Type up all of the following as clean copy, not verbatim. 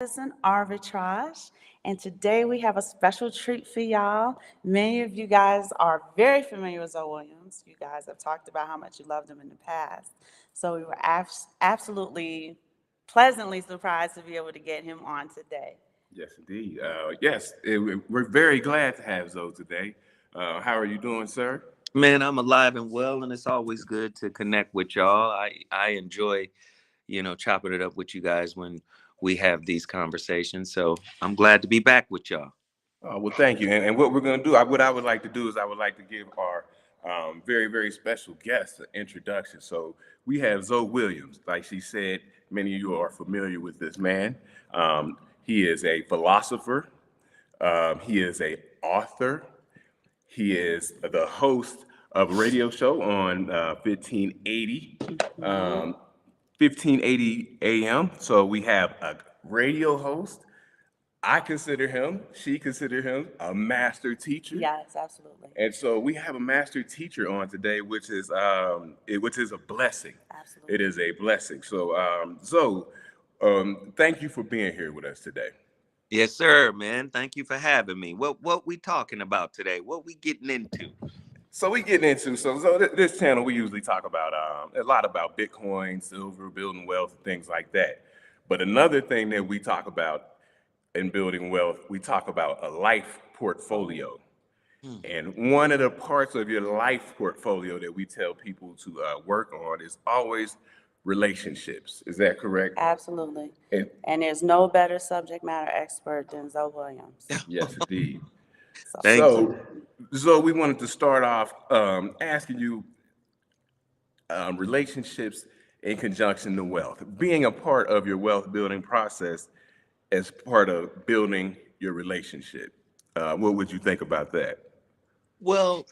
Listen, Arbitrage, and today we have a special treat for y'all. Many of you guys are very familiar with Zoe Williams. You guys have talked about how much you loved him in the past. So we were absolutely pleasantly surprised to be able to get him on today. Yes, indeed. We're very glad to have Zoe today. How are you doing, sir? Man, I'm alive and well, and it's always good to connect with y'all. I enjoy, chopping it up with you guys when we have these conversations. So I'm glad to be back with y'all. Well, thank you. And what we're going to do, what I would like to do is I would like to give our very, very special guest an introduction. So we have Zoe Williams. Like she said, many of you are familiar with this man. He is a philosopher. He is a author. He is the host of a radio show on 1580 AM. So we have a radio host. I consider him, she consider him a master teacher. Yes, absolutely. And so we have a master teacher on today, which is a blessing. Absolutely. It is a blessing. So, Zoe, thank you for being here with us today. Yes, sir, man. Thank you for having me. What we talking about today? What we getting into? So we getting into this channel we usually talk about a lot about Bitcoin, silver, building wealth, things like that. But another thing that we talk about in building wealth, we talk about a life portfolio. And one of the parts of your life portfolio that we tell people to work on is always relationships. Is that correct? Absolutely. And And there's no better subject matter expert than Zoe Williams. yes, indeed. Thank So, we wanted to start off asking you relationships in conjunction to wealth, being a part of your wealth building process as part of building your relationship. What would you think about that? Well,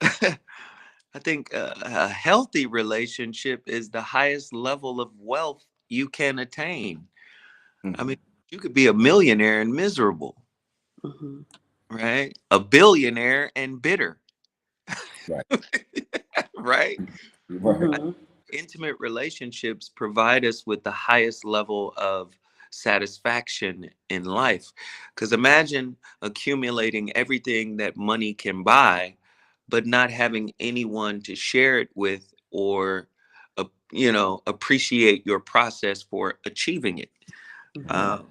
I think a healthy relationship is the highest level of wealth you can attain. I mean, you could be a millionaire and miserable, Mhm. right? A billionaire and bitter, Right. right? Right. Mhm. Intimate relationships provide us with the highest level of satisfaction in life. Because imagine accumulating everything that money can buy, but not having anyone to share it with or, appreciate your process for achieving it. Mhm. Uh,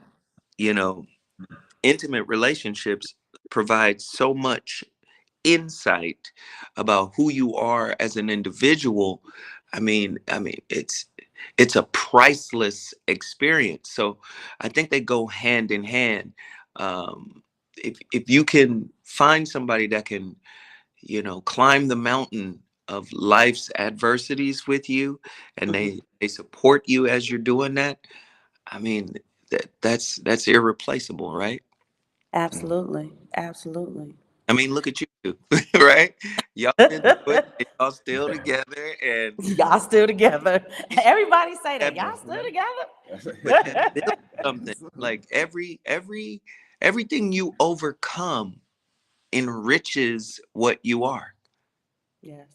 you know, Intimate relationships provide so much insight about who you are as an individual. I mean it's a priceless experience. So I think they go hand in hand. If you can find somebody that can, climb the mountain of life's adversities with you, and Mhm. they support you as you're doing that, I mean, that's irreplaceable, right? Absolutely. Absolutely. I mean, look at you two, right? Y'all been through it, and y'all still together, and Y'all still together. Everybody say that. have, Y'all still but have together. built something. Like everything you overcome enriches what you are. Yes.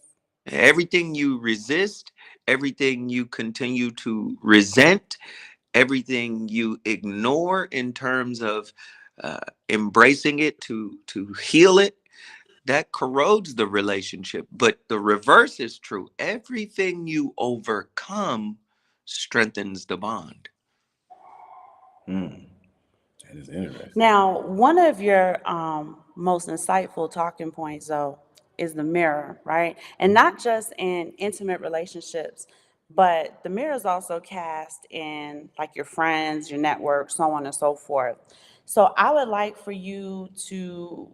Everything you resist, everything you continue to resent, everything you ignore in terms of embracing it to heal it, that corrodes the relationship. But the reverse is true. Everything you overcome strengthens the bond. That is interesting. Now, one of your most insightful talking points, though, is the mirror, right? And not just in intimate relationships, but the mirror is also cast in like your friends, your network, so on and so forth. So I would like for you to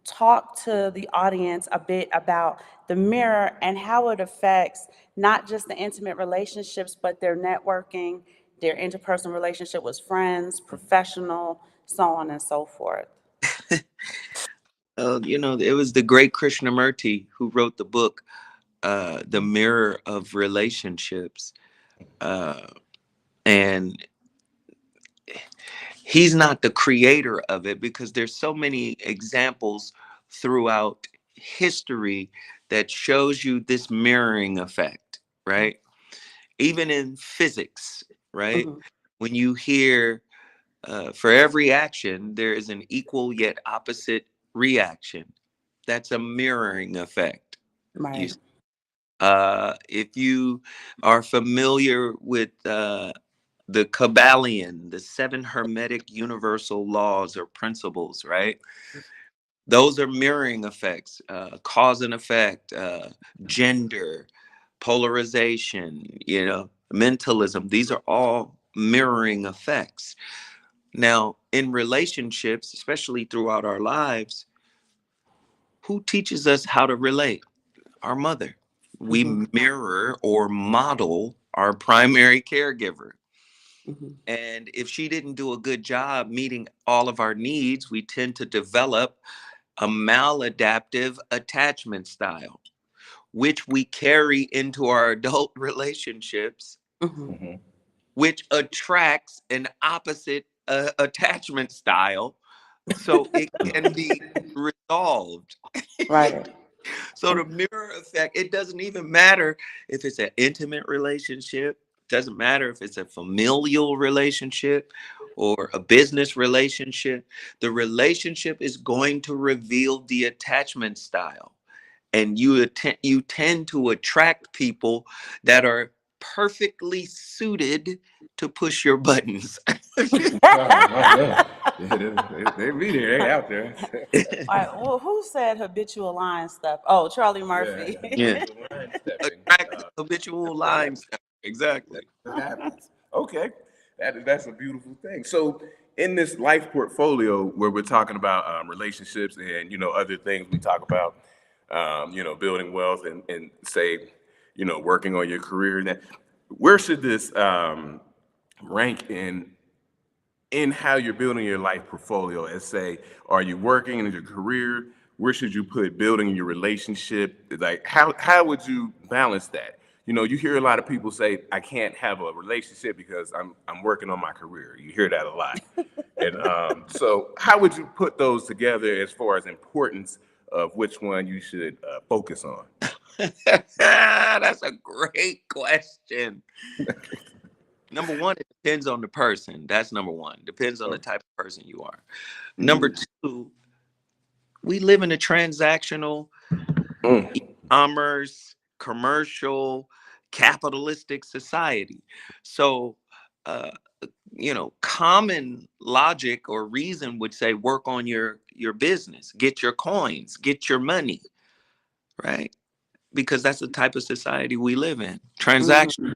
talk to the audience a bit about the mirror and how it affects not just the intimate relationships, but their networking, their interpersonal relationship with friends, professional, so on and so forth. It was the great Krishnamurti who wrote the book, The Mirror of Relationships. Uh, and he's not the creator of it, because there's so many examples throughout history that shows you this mirroring effect, right? Even in physics, right? Mhm. When you hear For every action, there is an equal yet opposite reaction. That's a mirroring effect. You, Right. if you are familiar with the Kabbalion, the seven Hermetic universal laws or principles, right? Those are mirroring effects, cause and effect, gender, polarization, mentalism. These are all mirroring effects. Now, in relationships, especially throughout our lives, who teaches us how to relate? Our mother. We Mm-hmm. mirror or model our primary caregiver. Mm-hmm. And if she didn't do a good job meeting all of our needs, we tend to develop a maladaptive attachment style, which we carry into our adult relationships, Mm-hmm. Mhm. which attracts an opposite attachment style. So it can be resolved. Right. So the mirror effect, it doesn't even matter if it's an intimate relationship, doesn't matter if it's a familial relationship or a business relationship. The relationship is going to reveal the attachment style. And you tend to attract people that are perfectly suited to push your buttons. Oh, my God. Yeah, they be there. They out there. All right. Well, who said habitual line stuff? Oh, Charlie Yeah, Murphy. Yeah. habitual line stepping. Attract habitual lines. Exactly. That happens. Okay, that's a beautiful thing. So, in this life portfolio where we're talking about relationships and other things we talk about, building wealth and say, working on your career. That where should this rank in how you're building your life portfolio? As say, are you working in your career? Where should you put building your relationship? Like, how would you balance that? You hear a lot of people say, "I can't have a relationship because I'm working on my career." You hear that a lot, and so how would you put those together as far as importance of which one you should focus on? That's a great question. Number one, it depends on the person. That's number one. Depends on the type of person you are. Number two, we live in a transactional, Mm. e-commerce, commercial, capitalistic society. So, uh, common logic or reason would say work on your business, get your coins, get your money, right? Because that's the type of society we live in. Mm-hmm. Transaction.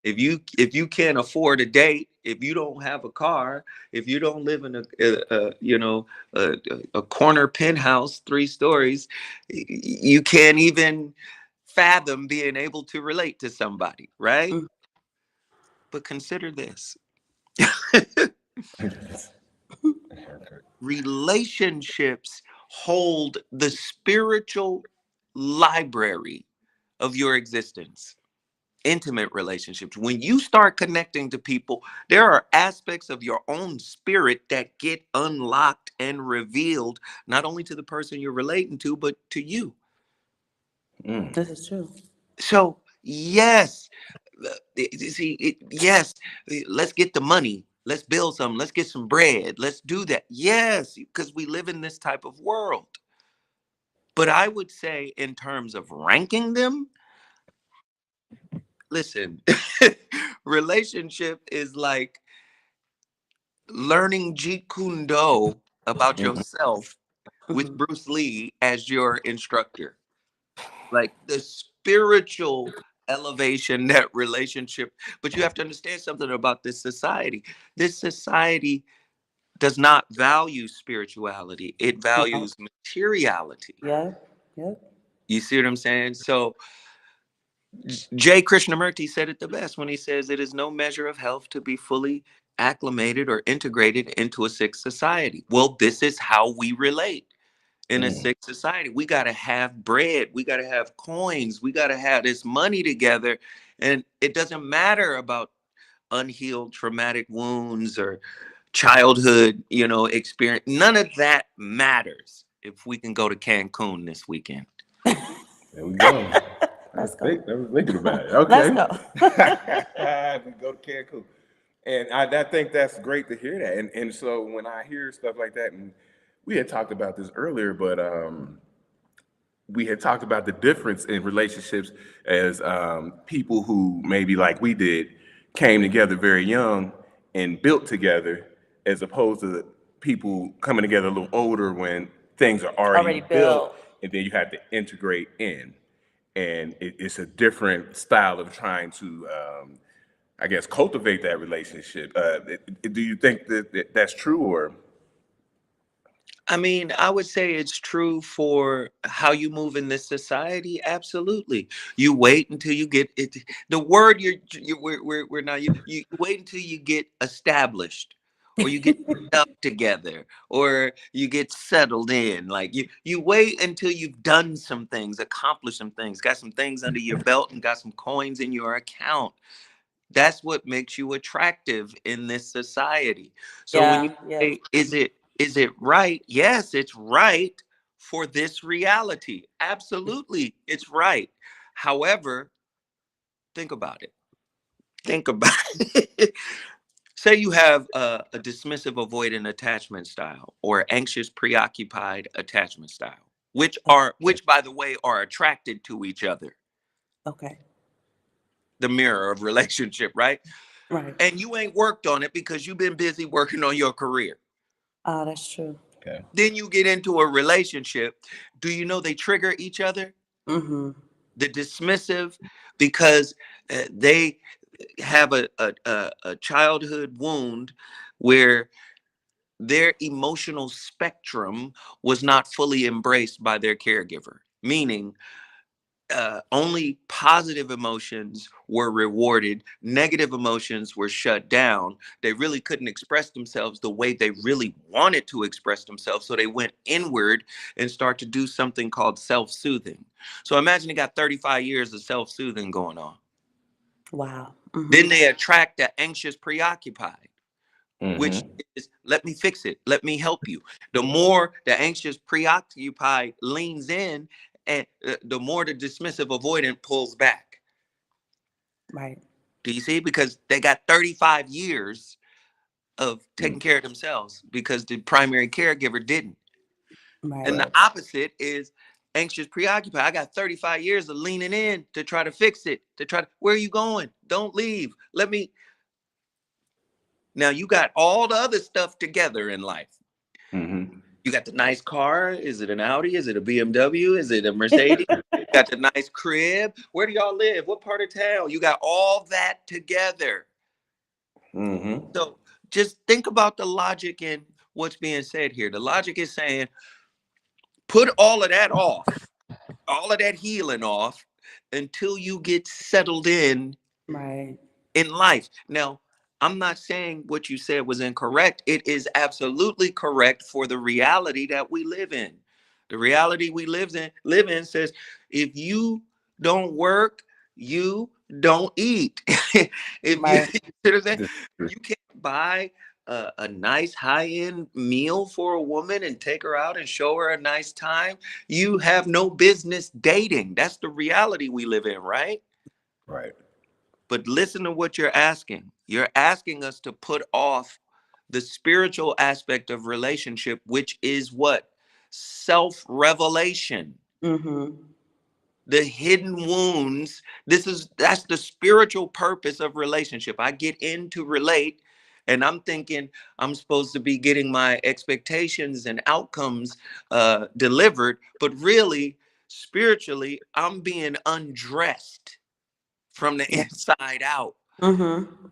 If you can't afford a date, if you don't have a car, if you don't live in a corner penthouse, 3 stories, you can't even fathom being able to relate to somebody, right? Mm-hmm. But consider this. Relationships hold the spiritual library of your existence. Intimate relationships. When you start connecting to people, there are aspects of your own spirit that get unlocked and revealed, not only to the person you're relating to, but to you. Mm. This is true. So, yes, you see, yes, let's get the money. Let's build some. Let's get some bread. Let's do that. Yes, because we live in this type of world. But I would say, in terms of ranking them, listen, relationship is like learning Jeet Kune Do about Mhm. yourself with Mm-hmm. Bruce Lee as your instructor. Like the spiritual elevation, that relationship. But you have to understand something about this society. This society does not value spirituality, it Right. values materiality. Yeah. Yep. You see what I'm saying? So J. Krishnamurti said it the best when he says it is no measure of health to be fully acclimated or integrated into a sick society. Well, this is how we relate in a Mm. sick society. We got to have bread, we got to have coins, we got to have this money together. And it doesn't matter about unhealed traumatic wounds or childhood, experience. None of that matters if we can go to Cancun this weekend. There we go. Let's go. I was thinking about it. Let's Okay. go. We go to Cancun. And I think that's great to hear that. And so when I hear stuff like that, and we had talked about this earlier, but we had talked about the difference in relationships as people who maybe like we did came together very young and built together, as opposed to people coming together a little older when things are already Already built, built. and then you have to integrate in. And it's a different style of trying to, I guess, cultivate that relationship. Do you think that that's true, or? I mean, I would say it's true for how you move in this society. Absolutely. You wait until you get it. The word we're not, you wait until you get established, or you get stuff together, or you get settled in. Like you wait until you've done some things, accomplished some things, got some things under your belt, and got some coins in your account. That's what makes you attractive in this society. So when you Yeah, yeah, say, is it right? Yes, it's right for this reality. Absolutely, it's right. However, think about it. Think about it. Say you have a dismissive avoidant attachment style, or anxious preoccupied attachment style, which by the way are attracted to each other. okay, The mirror of relationship, right? right. And you ain't worked on it because you've been busy working on your career. Oh, that's true. Okay. Then you get into a relationship. Do you know they trigger each other? Mm-hmm. The dismissive, because they have a childhood wound where their emotional spectrum was not fully embraced by their caregiver, meaning only positive emotions were rewarded, negative emotions were shut down. They really couldn't express themselves the way they really wanted to express themselves. So they went inward and start to do something called self-soothing. So imagine you got 35 years of self-soothing going on. Wow. Then Mm-hmm. they attract the anxious preoccupied, which Mm-hmm. is let me fix it, let me help you. The more the anxious preoccupied leans in, and the more the dismissive avoidant pulls back. Right, Do you see? Because they got 35 years of taking care of themselves because the primary caregiver didn't. right, And the Right. opposite is anxious preoccupied. I got 35 years of leaning in to try to fix it, to try to, where are you going? Don't leave. Let me. Now you got all the other stuff together in life. Mm-hmm. You got the nice car. Is it an Audi? Is it a BMW? Is it a Mercedes? You got the nice crib. Where do y'all live? What part of town? You got all that together. Mm-hmm. So just think about the logic in what's being said here. The logic is saying, put all of that off, all of that healing off until you get settled right, in life. Now, I'm not saying what you said was incorrect. It is absolutely correct for the reality that we live in. The reality we live in says if you don't work, you don't eat. If you, right, you know what I'm saying? You can't buy a nice high-end meal for a woman and take her out and show her a nice time. You have no business dating. That's the reality we live in, right? Right. But listen to what you're asking. You're asking us to put off the spiritual aspect of relationship, which is what? Self-revelation. mm-hmm. The hidden wounds. That's the spiritual purpose of relationship. I get in to relate, and I'm thinking I'm supposed to be getting my expectations and outcomes delivered, but really, spiritually, I'm being undressed from the Yeah, inside out. mm-hmm.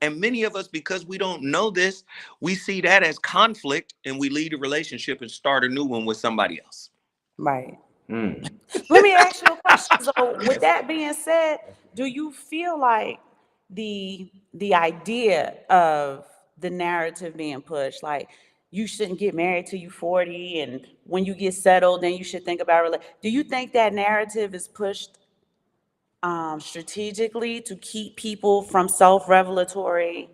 And many of us, because we don't know this, we see that as conflict and we leave a relationship and start a new one with somebody else. Right. Mm. Let me ask you a question. So, with that being said, do you feel like the idea of the narrative being pushed, like you shouldn't get married till you 40, and when you get settled, then you should think about do you think that narrative is pushed strategically to keep people from self-revelatory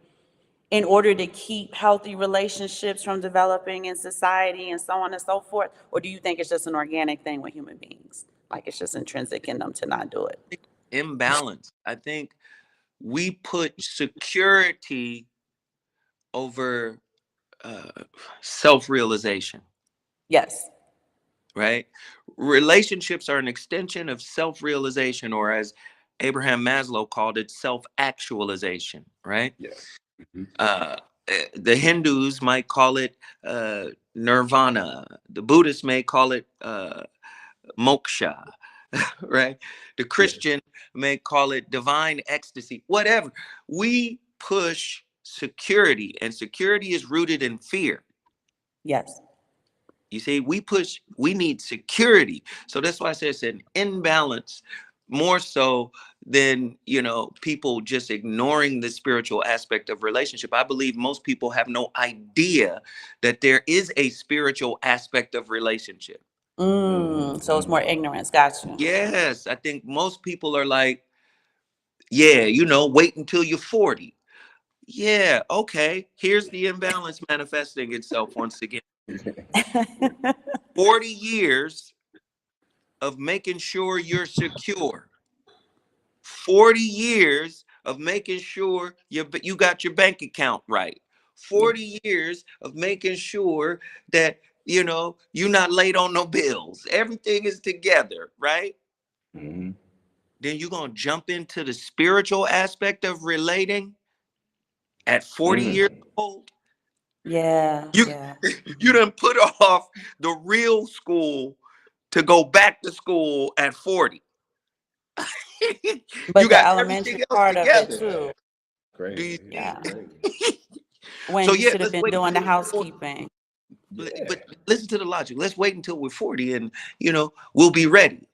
in order to keep healthy relationships from developing in society and so on and so forth? Or do you think it's just an organic thing with human beings? Like it's just intrinsic in them to not do it? Imbalance. I think we put security over self-realization, Yes. right? Relationships are an extension of self-realization, or as Abraham Maslow called it, self-actualization, right? Yes. Mhm. The Hindus might call it nirvana. The Buddhists may call it moksha, right? The Yeah. Christian may call it divine ecstasy, whatever. We push security, and security is rooted in fear. Yes. You see, we need security. So that's why I say it's an imbalance, more so than, people just ignoring the spiritual aspect of relationship. I believe most people have no idea that there is a spiritual aspect of relationship. So it's more ignorance. Got you. Yes, I think most people are like, yeah, wait until you're 40. Yeah, okay. Here's the imbalance manifesting itself once again. 40 years of making sure you're secure. 40 years of making sure you got your bank account right. 40 years of making sure that, you're not late on no bills. Everything is together, right? Mhm. Then you're going to jump into the spiritual aspect of relating at 40 years Mm. old. Yeah. You Yeah. you done put off the real school to go back to school at 40. You But the got elementary everything else part of it together. too. Do you Crazy. Yeah, see? Yeah. crazy. When So you yeah, should have let's been wait doing the until we're 40. housekeeping. Yeah. But listen to the logic. Let's wait until we're 40 and we'll be ready.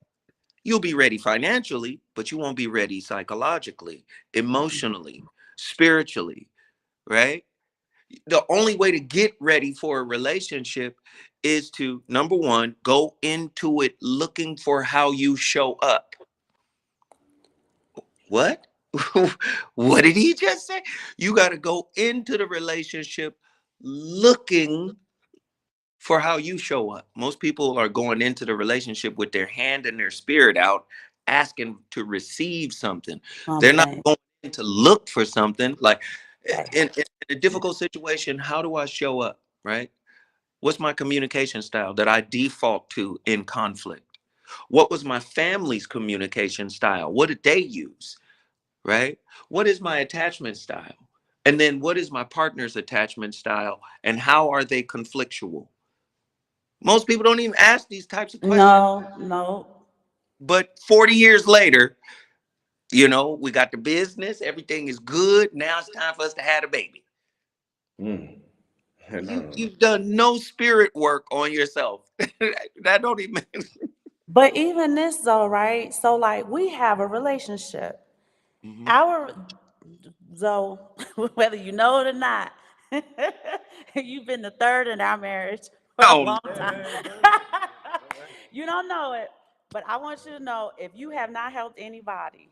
You'll be ready financially, but you won't be ready psychologically, emotionally, spiritually, right? The only way to get ready for a relationship is to, number one, go into it looking for how you show up. What? What did he just say? You got to go into the relationship looking for how you show up. Most people are going into the relationship with their hand and their spirit out, asking to receive something. They're not Something. going in to look for something. Like Right. in a difficult situation, how do I show up? Right? What's my communication style that I default to in conflict? What was my family's communication style? What did they use? Right? What is my attachment style? And then what is my partner's attachment style? And how are they conflictual? Most people don't even ask these types of questions. No, no. But 40 years later, we got the business, everything is good. Now it's time for us to have a baby. Mm. No. You've done no spirit work on yourself. That don't even. But even this though, right? So like we have a relationship. Mhm. Our so whether you know it or not, you've been the third in our marriage for a Oh, long Yeah, time. man, go ahead. Go ahead. You don't know it, but I want you to know if you have not helped anybody,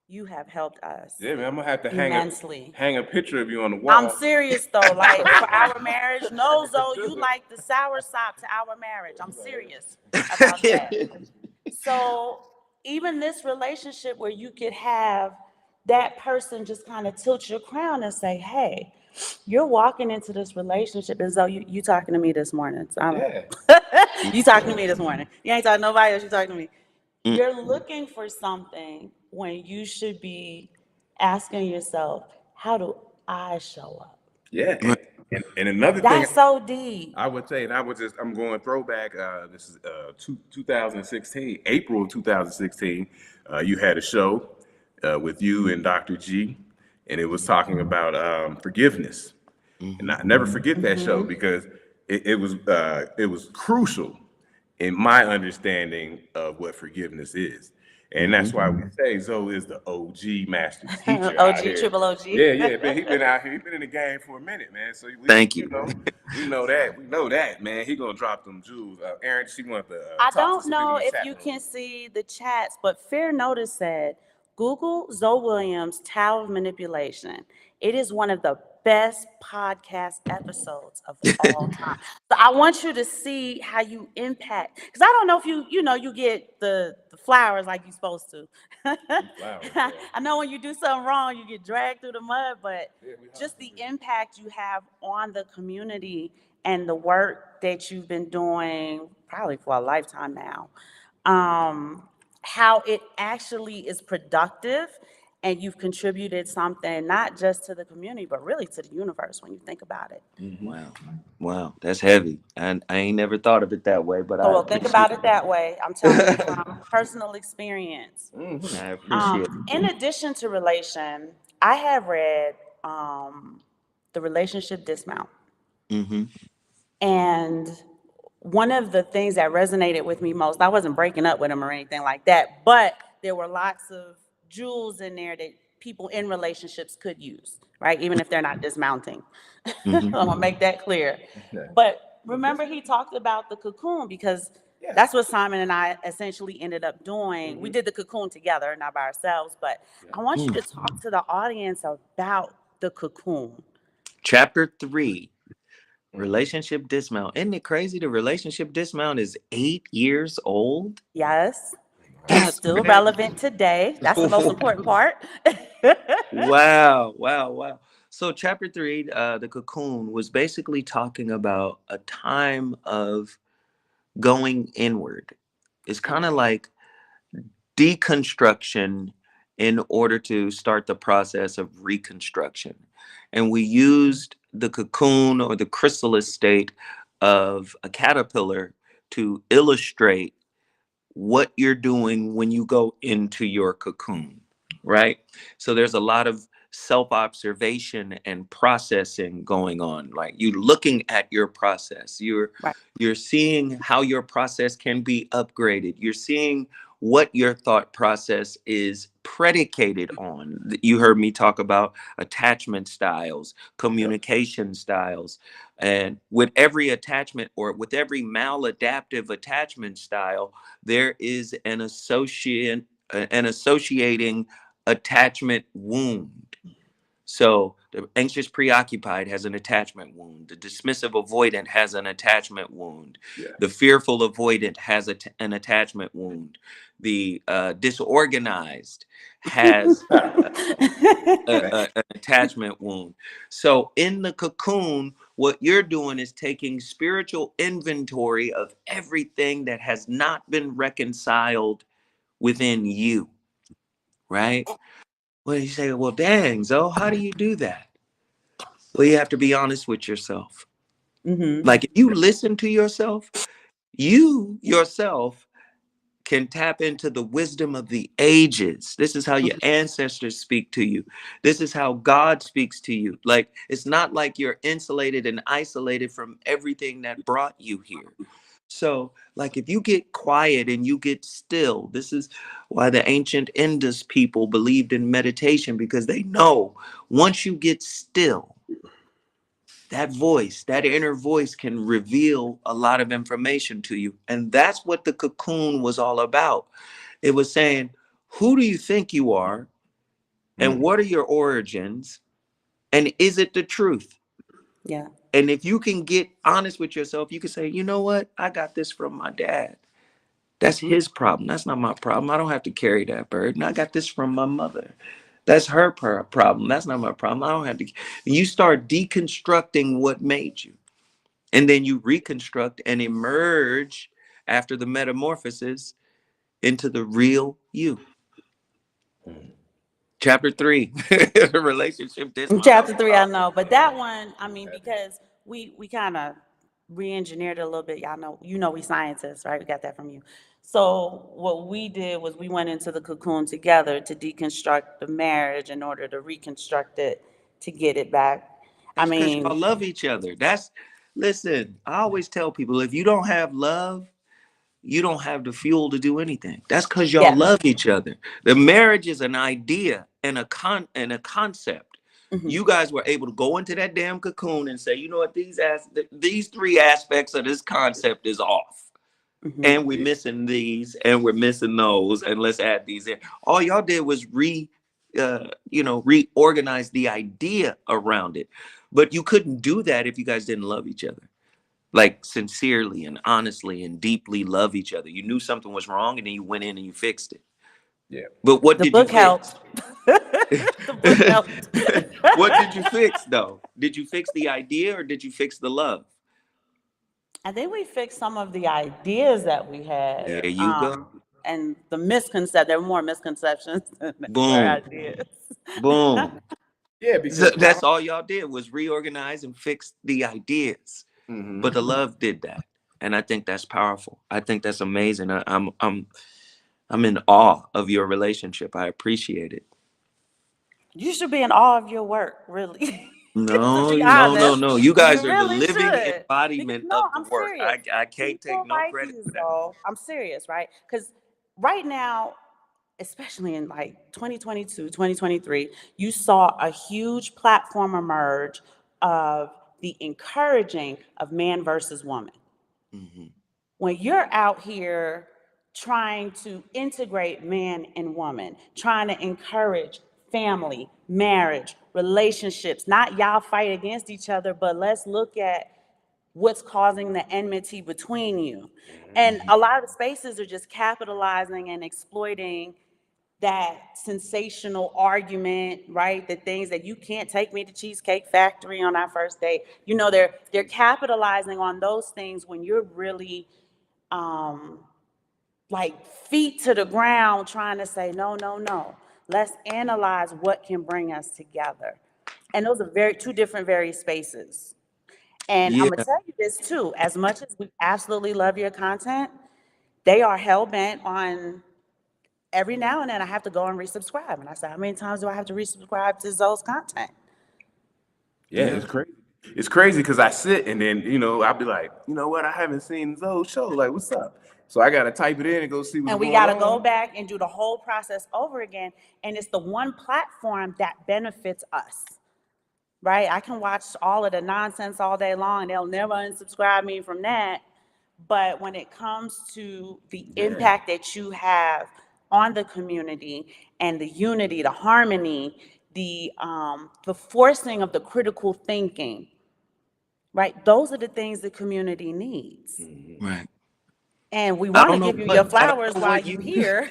you have helped us Yeah, man, I'm gonna have to immensely. hang a picture of you on the I'm wall. serious though, like for our marriage. No, Zoe, you like the sour sop to our marriage. I'm serious about that. So even this relationship where you could have that person just kind of tilt your crown and say, hey, you're walking into this relationship as though you talking to me this morning. So Yeah. you talking to me this morning. You ain't talking to nobody else, you talking to me. Mm, You're looking for something when you should be asking yourself, how do I show up? Yeah. right. And another thing That's so deep. I would say, and I'm going throwback. This is 2016, April of 2016. You had a show with you and Dr. G, and it was talking about forgiveness. And Mhm. I never forget that show because it was crucial in my understanding of what forgiveness is. And that's Mhm. why we say Zoe is the OG master teacher out OG, here. triple OG. Yeah, yeah, man. He been out here. He been in the game for a minute, man. So Thank you. we know that. We know that, man. He gonna drop them jewels. Aaron, she want to I talk to don't some people know in the if chat you room. can see the chats, but Fair Notice said Google Zoe Williams' Tower of Manipulation. It is one of the best podcast episodes of all time. So I want you to see how you impact, because I don't know if you get the flowers like you're supposed to. Flowers, yeah. I know when you do something wrong, you get dragged through the mud, but just the impact you have on the community and the work that you've been doing probably for a lifetime now. How it actually is productive, and you've contributed something not just to the community, but really to the universe when you think about it. Wow. Wow. That's heavy. And I ain't never thought of it that way, but So I well, think appreciate about it that way. I'm telling you from personal experience. I appreciate In addition to relation, I have read the relationship dismount. it. Hmm. And one of the things that resonated with me most, I wasn't breaking up with him or anything like that, but there were lots of jewels in there that people in relationships could use, right? Even if they're not dismounting. I'm Hmm. gonna make that clear. Yeah. But remember, he talked about the cocoon, because Yeah. that's what Simon and I essentially ended up doing. We did the cocoon together, not by ourselves, but I want you to talk to the audience about the cocoon. Chapter 3, relationship dismount. Isn't it crazy? The relationship dismount is 8 years old. Yes. And That's still crazy. relevant today. That's the most important part. Wow, wow, wow. So chapter 3, the cocoon, was basically talking about a time of going inward. It's kind of like deconstruction in order to start the process of reconstruction. And we used the cocoon or the chrysalis state of a caterpillar to illustrate what you're doing when you go into your cocoon, right? So there's a lot of self-observation and processing going on. Like you're looking at your process. Right. You're seeing how your process can be upgraded. You're seeing what your thought process is predicated on. You heard me talk about attachment styles, communication styles, and with every attachment or with every maladaptive attachment style, there is an associating attachment wound. So the anxious preoccupied has an attachment wound. The dismissive avoidant has an attachment wound. Yeah. The fearful avoidant has an attachment wound. The disorganized has an attachment wound. So in the cocoon, what you're doing is taking spiritual inventory of everything that has not been reconciled within you, right? Well, you say, well, dang, Zoe, how do you do that? Well, you have to be honest with yourself. Mm-hmm. Like if you listen to yourself, you yourself can tap into the wisdom of the ages. This is how your ancestors speak to you. This is how God speaks to you. Like it's not like you're insulated and isolated from everything that brought you here. So, like if you get quiet and you get still, this is why the ancient Indus people believed in meditation, because they know once you get still, that voice, that inner voice can reveal a lot of information to you. And that's what the cocoon was all about. It was saying, who do you think you are? And what are your origins? And is it the truth? Yeah. And if you can get honest with yourself, you can say, you know what? I got this from my dad. That's his problem. That's not my problem. I don't have to carry that burden. I got this from my mother. That's her problem. That's not my problem. I don't have to. You start deconstructing what made you. And then you reconstruct and emerge after the metamorphosis into the real you. Chapter 3, relationship dismount. That was Chapter 3, I know, but that one, I mean, because we kind of re-engineered it a little bit. Y'all know, we scientists, right? We got that from you. So what we did was we went into the cocoon together to deconstruct the marriage in order to reconstruct it to get it back. I That's because y'all mean, love each other. Listen, I always tell people, if you don't have love, you don't have the fuel to do anything. That's because y'all yeah. love each other. The marriage is an idea and a concept. Mhm. You guys were able to go into that damn cocoon and say, you know what, these three aspects of this concept is off. Mhm. And we're missing these and we're missing those. And let's add these in. All y'all did was reorganize the idea around it. But you couldn't do that if you guys didn't love each other, like sincerely and honestly and deeply love each other. You knew something was wrong, and then you went in and you fixed it. Yeah. But what The did you book fix? helped. The book helped. What did you fix though? Did you fix the idea or did you fix the love? I think we fixed some of the ideas that we had, There you go. and the misconceptions. There were more misconceptions than there were Boom. ideas. Boom. Yeah, So because that's all y'all did was reorganize and fix the ideas. But the love did that. And I think that's powerful. I think that's amazing. I'm in awe of your relationship. I appreciate it. You should be in awe of your work, really. To No, be no, no, honest, no. You you guys are the really living should. Because embodiment no, of the I'm work. serious. I can't take People no like credit you, for that. so I'm serious, right? Because right now, especially in like 2022, 2023, you saw a huge platform emerge of the encouraging of man versus woman. Mhm. When you're out here trying to integrate man and woman, trying to encourage family, marriage, relationships, not y'all fight against each other, but let's look at what's causing the enmity between you. And Mhm. a lot of the spaces are just capitalizing and exploiting that sensational argument, right? The things that you can't take me to Cheesecake Factory on our first date. They're capitalizing on those things when you're really um, like feet to the ground trying to say, no, no, no. Let's analyze what can bring us together. And those are two different, very spaces. And I'm gonna Yeah. tell you this too, as much as we absolutely love your content, they are hell bent on every now and then I have to go and resubscribe. And I said, how many times do I have to resubscribe to Zoe's content? yeah, Yeah. it's crazy. It's crazy because I sit and then I'll be like, you know what? I haven't seen Zoe's show. Like, what's up? So I gotta type it in and go see what's And we going got to go on. back and do the whole process over again. And it's the one platform that benefits us, right? I can watch all of the nonsense all day long. They'll never unsubscribe me from that. But when it comes to the Yeah. impact that you have on the community and the unity, the harmony, the forcing of the critical thinking, right? Those are the things the community needs. Right. And we I want to don't know give you your what I don't flowers know while what you you here.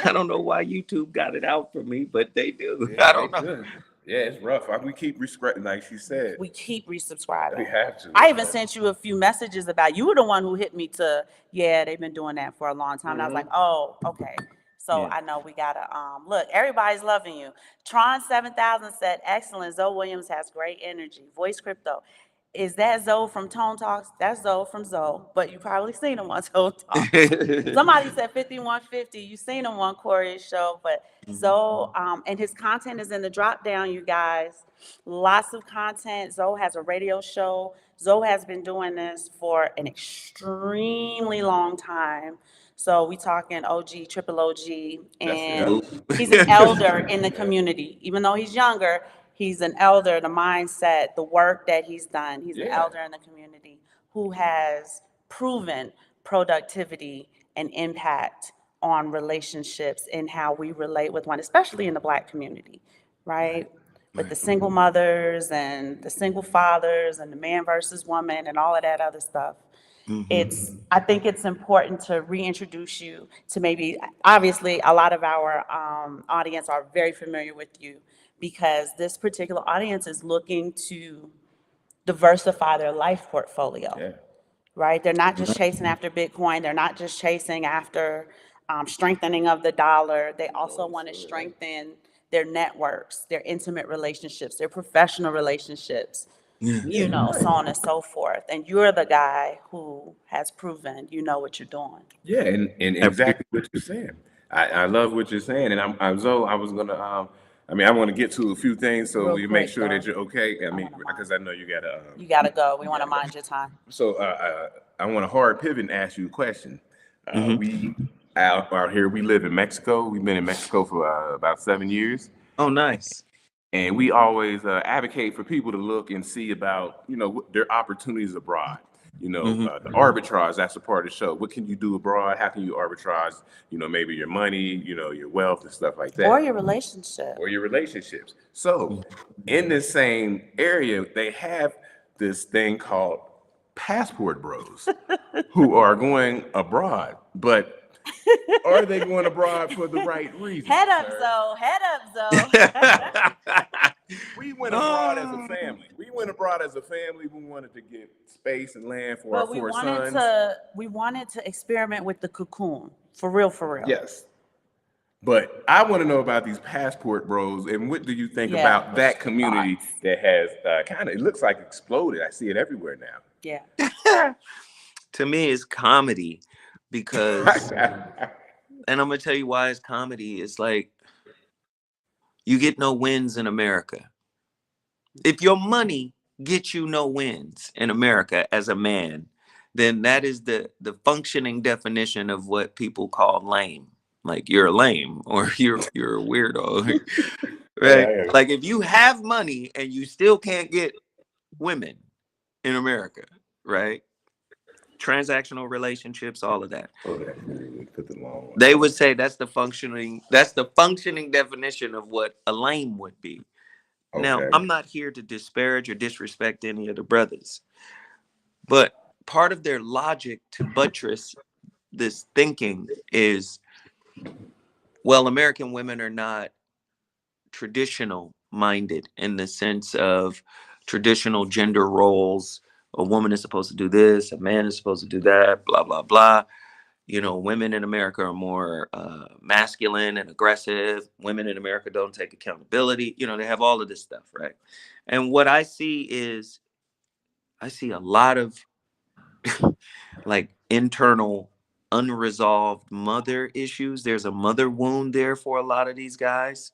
I don't know why YouTube got it out for me, but they do. Yeah, I they don't know. good. Yeah, it's rough. We keep rescripting, like she said. We keep We resubscribing. have to. I even sent you a few messages about, you were the one who hit me to, yeah, they've been doing that for a long time. And I was like, oh, okay. So Yeah. I know we gotta, look, everybody's loving you. Tron 7000 said, excellent. Zoe Williams has great energy. Voice Crypto. Is that Zoe from Tone Talks? That's Zoe from Zoe, but you probably seen him on Tone Talks. Somebody said 5150. You seen him on Corey's show, but Zoe, and his content is in the drop down, you guys. Lots of content. Zoe has a radio show. Zoe has been doing this for an extremely long time. So we talking OG, triple OG, That's and yeah. he's an elder in the Yeah. community. Even though he's younger, he's an elder. The mindset, the work that he's done. He's an Yeah. elder in the community who has proven productivity and impact on relationships and how we relate with one, especially in the Black community, right? With the single mothers and the single fathers and the man versus woman and all of that other stuff. I think it's important to reintroduce you to, maybe, obviously, a lot of our audience are very familiar with you because this particular audience is looking to diversify their life portfolio, Yeah. right? They're not just chasing after Bitcoin. They're not just chasing after strengthening of the dollar. They also want to strengthen their networks, their intimate relationships, their professional relationships, Yeah. Yeah, you're so right. on and so forth. And you're the guy who has proven you know what you're doing. Yeah, and I appreciate exactly what you're saying. I love what you're saying, and I'm Zoe. I was gonna I want to get to a few things so Real we make quick, sure that though, you're okay. I I mean, want to because mind. I know you gotta You got to go. We you want to gotta go. mind your time. So I want to hard pivot and ask you a question. Mhm. We out here. We live in Mexico. We've been in Mexico for about 7 years. Oh, nice. And we always advocate for people to look and see about, their opportunities abroad. You know, Mhm. the arbitrage, that's a part of the show. What can you do abroad? How can you arbitrage, you know, maybe your money, you know, your wealth and stuff like Or that, your relationship. or your relationships. So in this same area, they have this thing called passport bros who are going abroad. But are they going abroad for the right reasons, Head up, sir? Zoe. Head up, Zoe. We went abroad as a Oh. family. We went abroad as a family. We wanted to get space and land for our But four sons. we wanted to experiment with the cocoon. For real, for real. Yes. But I want to know about these passport bros, and what do you think Yeah. about that community Thoughts. that has kind of, it looks like exploded. I see it everywhere Yeah. To me, it's comedy because, now. and I'm gonna tell you why it's comedy. It's like you get no wins in America. If your money gets you no wins in America as a man, then that is the functioning definition of what people call lame. Like you're lame or you're a weirdo, right? Yeah, Like if you have money and you still can't get women in America, right? Transactional relationships, all of that. okay. Put the long one. They would say that's the functioning definition of what a lame would be. Now, Okay. I'm not here to disparage or disrespect any of the brothers, but part of their logic to buttress this thinking is, well, American women are not traditional minded in the sense of traditional gender roles. A woman is supposed to do this, a man is supposed to do that, blah, blah, blah. You know, women in America are more masculine and aggressive. Women in America don't take accountability. You know, they have all of this stuff, right? And what I see is, I see a lot of like internal unresolved mother issues. There's a mother wound there for a lot of these guys.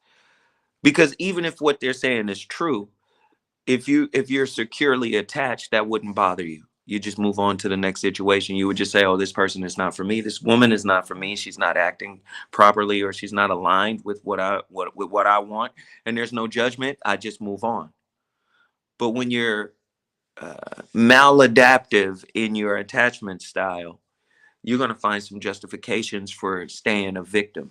Because even if what they're saying is true, if you're securely attached, that wouldn't bother you. You just move on to the next situation. You would just say, oh, this person is not for me. This woman is not for me. She's not acting properly, or she's not aligned with what I want. And there's no judgment. I just move on. But when you're maladaptive in your attachment style, you're going to find some justifications for staying a victim.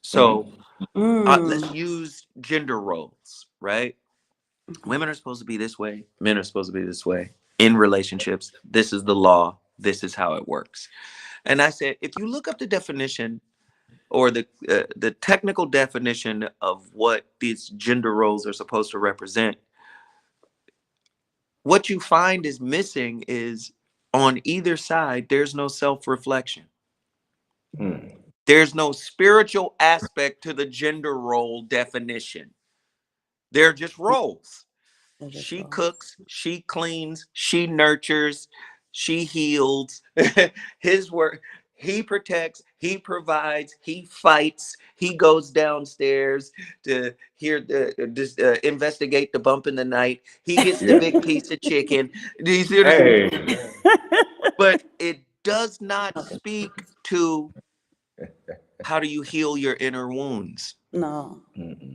So let's use gender roles, right? Women are supposed to be this way, men are supposed to be this way in relationships. This is the law. This is how it works. And I said, if you look up the definition or the technical definition of what these gender roles are supposed to represent, what you find is missing is on either side, there's no self-reflection. There's no spiritual aspect to the gender role definition. They're just roles. She cooks, she cleans, she nurtures, she heals. His work, he protects, he provides, he fights, he goes downstairs to investigate the bump in the night. He gets the big piece of chicken. Do you see what I'm saying? Hey. But it does not speak to how do you heal your inner wounds. No.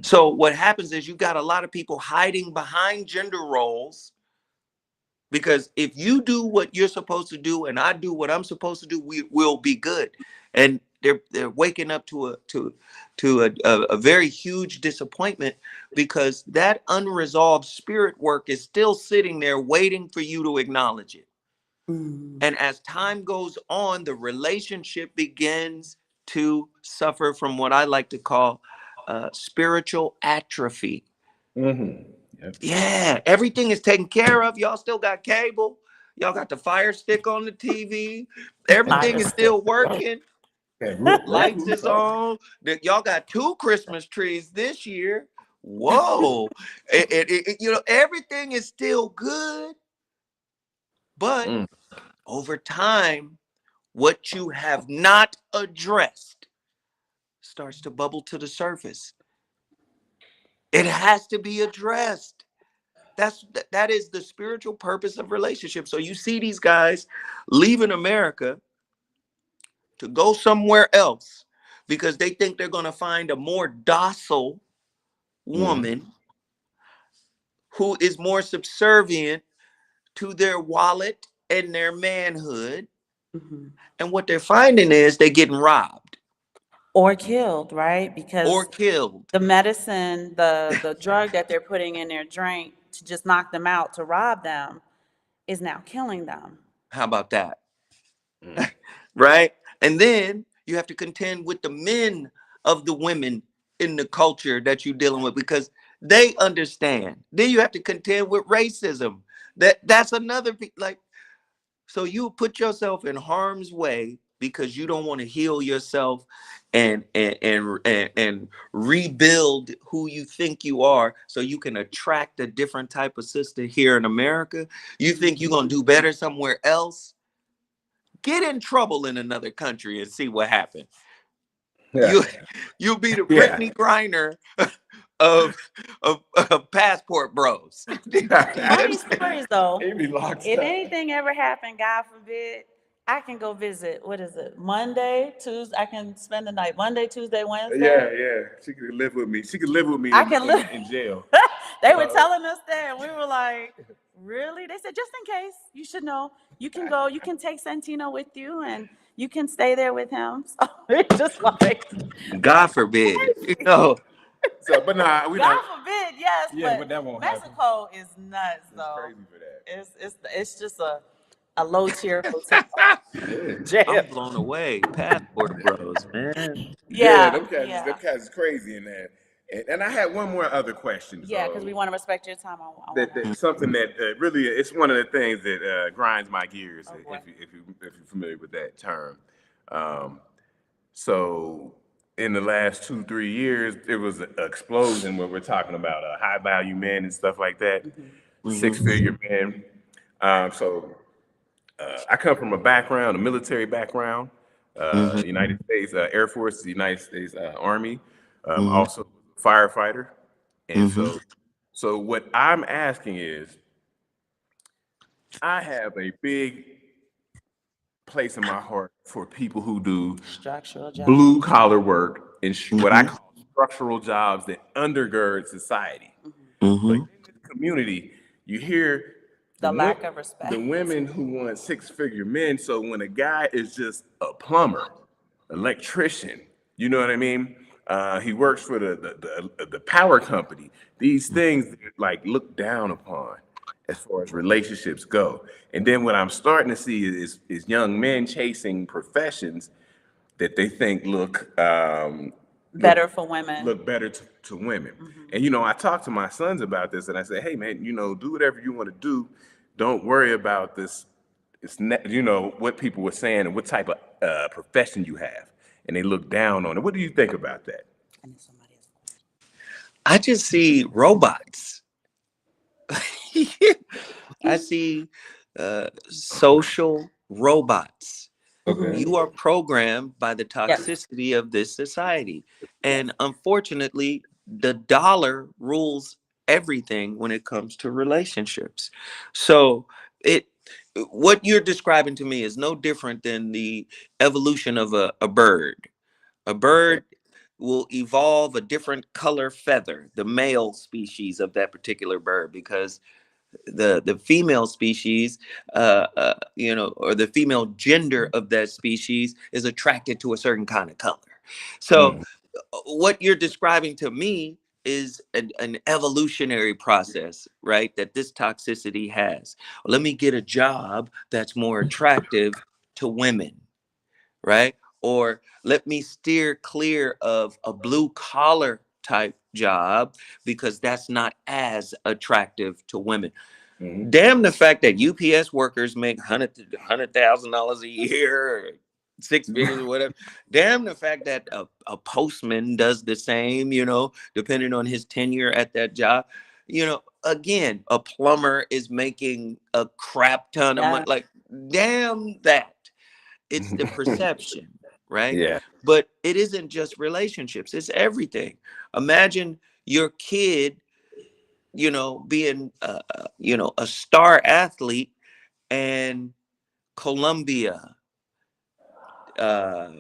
So what happens is you got a lot of people hiding behind gender roles, because if you do what you're supposed to do and I do what I'm supposed to do, we will be good. And they're waking up to a very huge disappointment, because that unresolved spirit work is still sitting there waiting for you to acknowledge it. And as time goes on, the relationship begins to suffer from what I like to call spiritual atrophy. Yep. Yeah, everything is taken care of. Y'all still got cable. Y'all got the Fire Stick on the TV. Everything is still working. Lights is on. Y'all got 2 Christmas trees this year. Whoa. Everything is still good. But over time, what you have not addressed starts to bubble to the surface. It has to be addressed. That is the spiritual purpose of relationships. So you see these guys leaving America to go somewhere else because they think they're going to find a more docile woman who is more subservient to their wallet, in their manhood, Mhm. and what they're finding is they're getting robbed Or killed, right? or Because killed. the medicine, the drug that they're putting in their drink to just knock them out, to rob them, is now killing them. How about that? Mm. Right? And then you have to contend with the men of the women in the culture that you're dealing with because they understand. Then you have to contend with racism. That's another like, so you put yourself in harm's way because you don't want to heal yourself and rebuild who you think you are so you can attract a different type of sister here in America. You think you're going to do better somewhere else? Get in trouble in another country and see what happens. Yeah. You you'll be the Yeah. Brittany Griner of of passport bros. Do you Funny understand? stories though. He'd be locked If up. anything ever happened, God forbid, I can go visit. What is it? Monday, Tuesday. I can spend the night. Monday, Tuesday, Yeah, Wednesday. yeah. She could live with me. She could live with me I in can live. in jail. They were So telling us that, and we were like, "Really?" They said, "Just in case, you should know. You can go. You can take Santino with you, and you can stay there with him." So it's just like God forbid. crazy. but nah, we God not. forbid, yes, Yeah, but but that won't happen. Mexico is nuts, It's though. crazy for that. It's just a low tier hotel Yeah. jail. I'm blown away. Passport bros, man. Yeah, Yeah, them yeah, cats is crazy in that. And I had one more other question. yeah. Because So we want to respect your time. I want to. that something that really it's one of the things that grinds my gears Oh boy. if you're familiar with that term. Um, so in the last 2 3 years, there was an explosion where we're talking about high value men and stuff like that, six Mm-hmm. figure men. So I come from a background, a military background, Mm-hmm. United States Air Force, the United States Army, Mm-hmm. also firefighter. And Mm-hmm. so what I'm asking is, I have a big place in my heart for people who do Structural blue jobs. collar work and what I Mm-hmm. call structural jobs that undergird society. But Mm-hmm. in this community, you hear the The wo- lack of the respect. women who want six figure men. So when a guy is just a plumber, electrician, you know what I mean? He works for the power company. These things they're, like looked down upon as far as relationships go. And then what I'm starting to see is young men chasing professions that they think look Better for women. look better to women. And you know, I talked to my sons about this, and I said, "Hey, man, you know, do whatever you want to do. Don't worry about this. You know what people were saying and what type of profession you have." And they look down on it. What do you think about that? I need somebody else. I just see robots. I see social robots. Okay. Mm-hmm. You are programmed by the Yes. toxicity of this society. And unfortunately, the dollar rules everything when it comes to relationships. So it what you're describing to me is no different than the evolution of a bird. A Okay. bird will evolve a different color feather, the male species of that particular bird, because the female species or the female gender of that species is attracted to a certain kind of color. So Mm. what you're describing to me is an evolutionary process, right, that this toxicity has. Let me get a job that's more attractive to women, right? Or let me steer clear of a blue collar type job because that's not as attractive to women. Mhm. Damn the fact that UPS workers make $100,000 a year, or six figures or whatever. Damn the fact that a postman does the same, depending on his tenure at that job. Again, a plumber is making a crap ton of money. Yeah. Like, damn that. It's the perception, right? Yeah. But it isn't just relationships, it's everything. Imagine your kid being a star athlete, and Columbia, uh,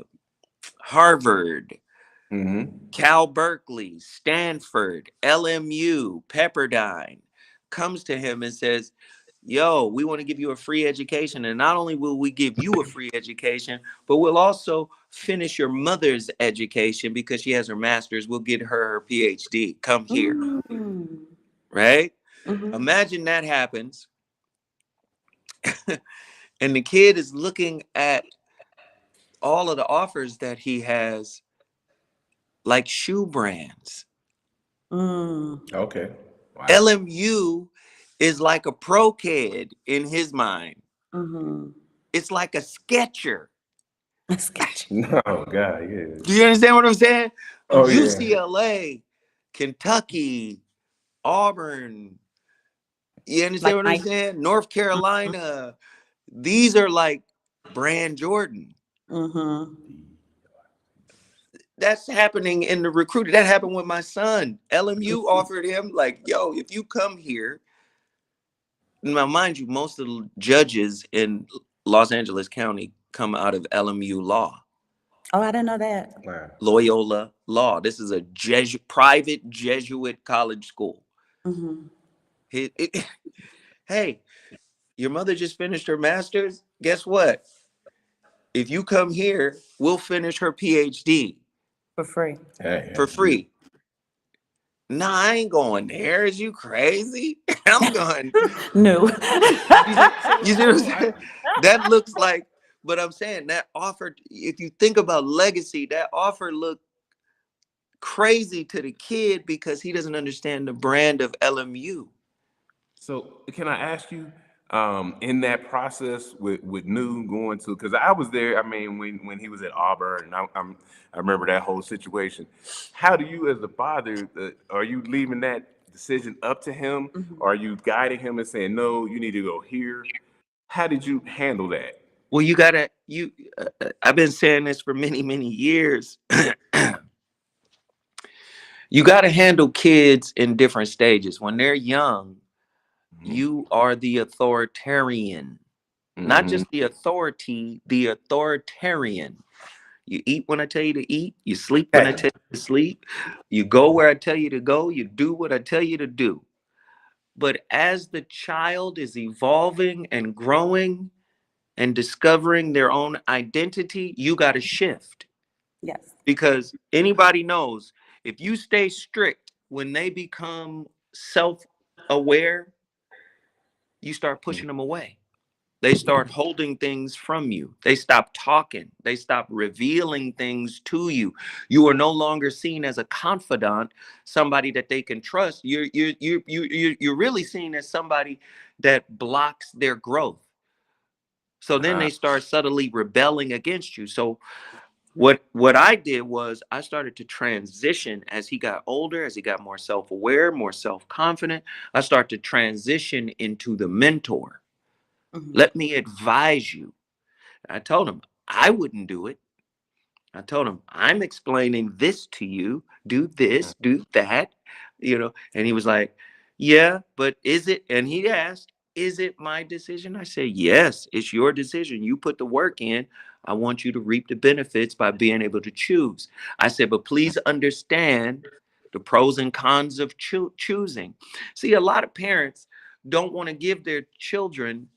Harvard, Hmm. Cal Berkeley, Stanford, LMU, Pepperdine comes to him and says, yo, we want to give you a free education. And not only will we give you a free education, but we'll also finish your mother's education because she has her master's. We'll get her PhD. Come here. Mm. Right? Mm-hmm. Imagine that happens. And the kid is looking at all of the offers that he has, like shoe brands. Mm. Okay. Wow. LMU is like a pro kid in his mind. Mm-hmm. It's like a Sketcher. That's gotcha. Oh God, yeah. Do you understand what I'm saying? Oh yeah. UCLA, Kentucky, Auburn. You Like understand what I'm my. saying? North Carolina. These are like brand Jordan. Mm-hmm. That's happening in the recruiting. That happened with my son. LMU offered him, like, yo, if you come here. Now, mind you, most of the judges in Los Angeles County come out of LMU Law, Oh, I didn't know that. Wow. Loyola Law. This is a private Jesuit college school. Mm-hmm. Hey, your mother just finished her master's. Guess what? If you come here, we'll finish her PhD For free. Hey, for that's beautiful. free. Nah, I ain't going there. Is you crazy? I'm going. No. You see, you see what I'm So I, saying? That looks like, but I'm saying that offer, if you think about legacy, that offer looked crazy to the kid because he doesn't understand the brand of LMU. so can I ask you, in that process with New going to, because I was there. I mean, when he was at Auburn, and I remember that whole situation. How do you, as a father, are you leaving that decision up to him? Mhm. Or are you guiding him and saying, no, you need to go here? How did you handle that? Well, you gotta, I've been saying this for many, many years. You gotta handle kids in different stages. When they're young, Mm-hmm. you are the authoritarian, not Mm-hmm. just the authority, the authoritarian. You eat when I tell you to eat. You sleep when I Hey. tell you to sleep. You go where I tell you to go. You do what I tell you to do. But as the child is evolving and growing and discovering their own identity, you got to shift Yes. because anybody knows if you stay strict when they become self aware, you start pushing them away. They start holding things from you. They stop talking. They stop revealing things to you. You are no longer seen as a confidant, somebody that they can trust. You're really seen as somebody that blocks their growth. So then Uh, they start subtly rebelling against you. So what I did was I started to transition as he got older, as he got more self-aware, more self-confident. I started to transition into the mentor. Mm-hmm. Let me advise you. I told him I wouldn't do it. I told him, I'm explaining this to you. Do this, do that, And he was like, yeah, but is it? And he asked, is it my decision? I said, yes, it's your decision. You put the work in. I want you to reap the benefits by being able to choose. I said, but please understand the pros and cons of choosing. See, a lot of parents don't want to give their children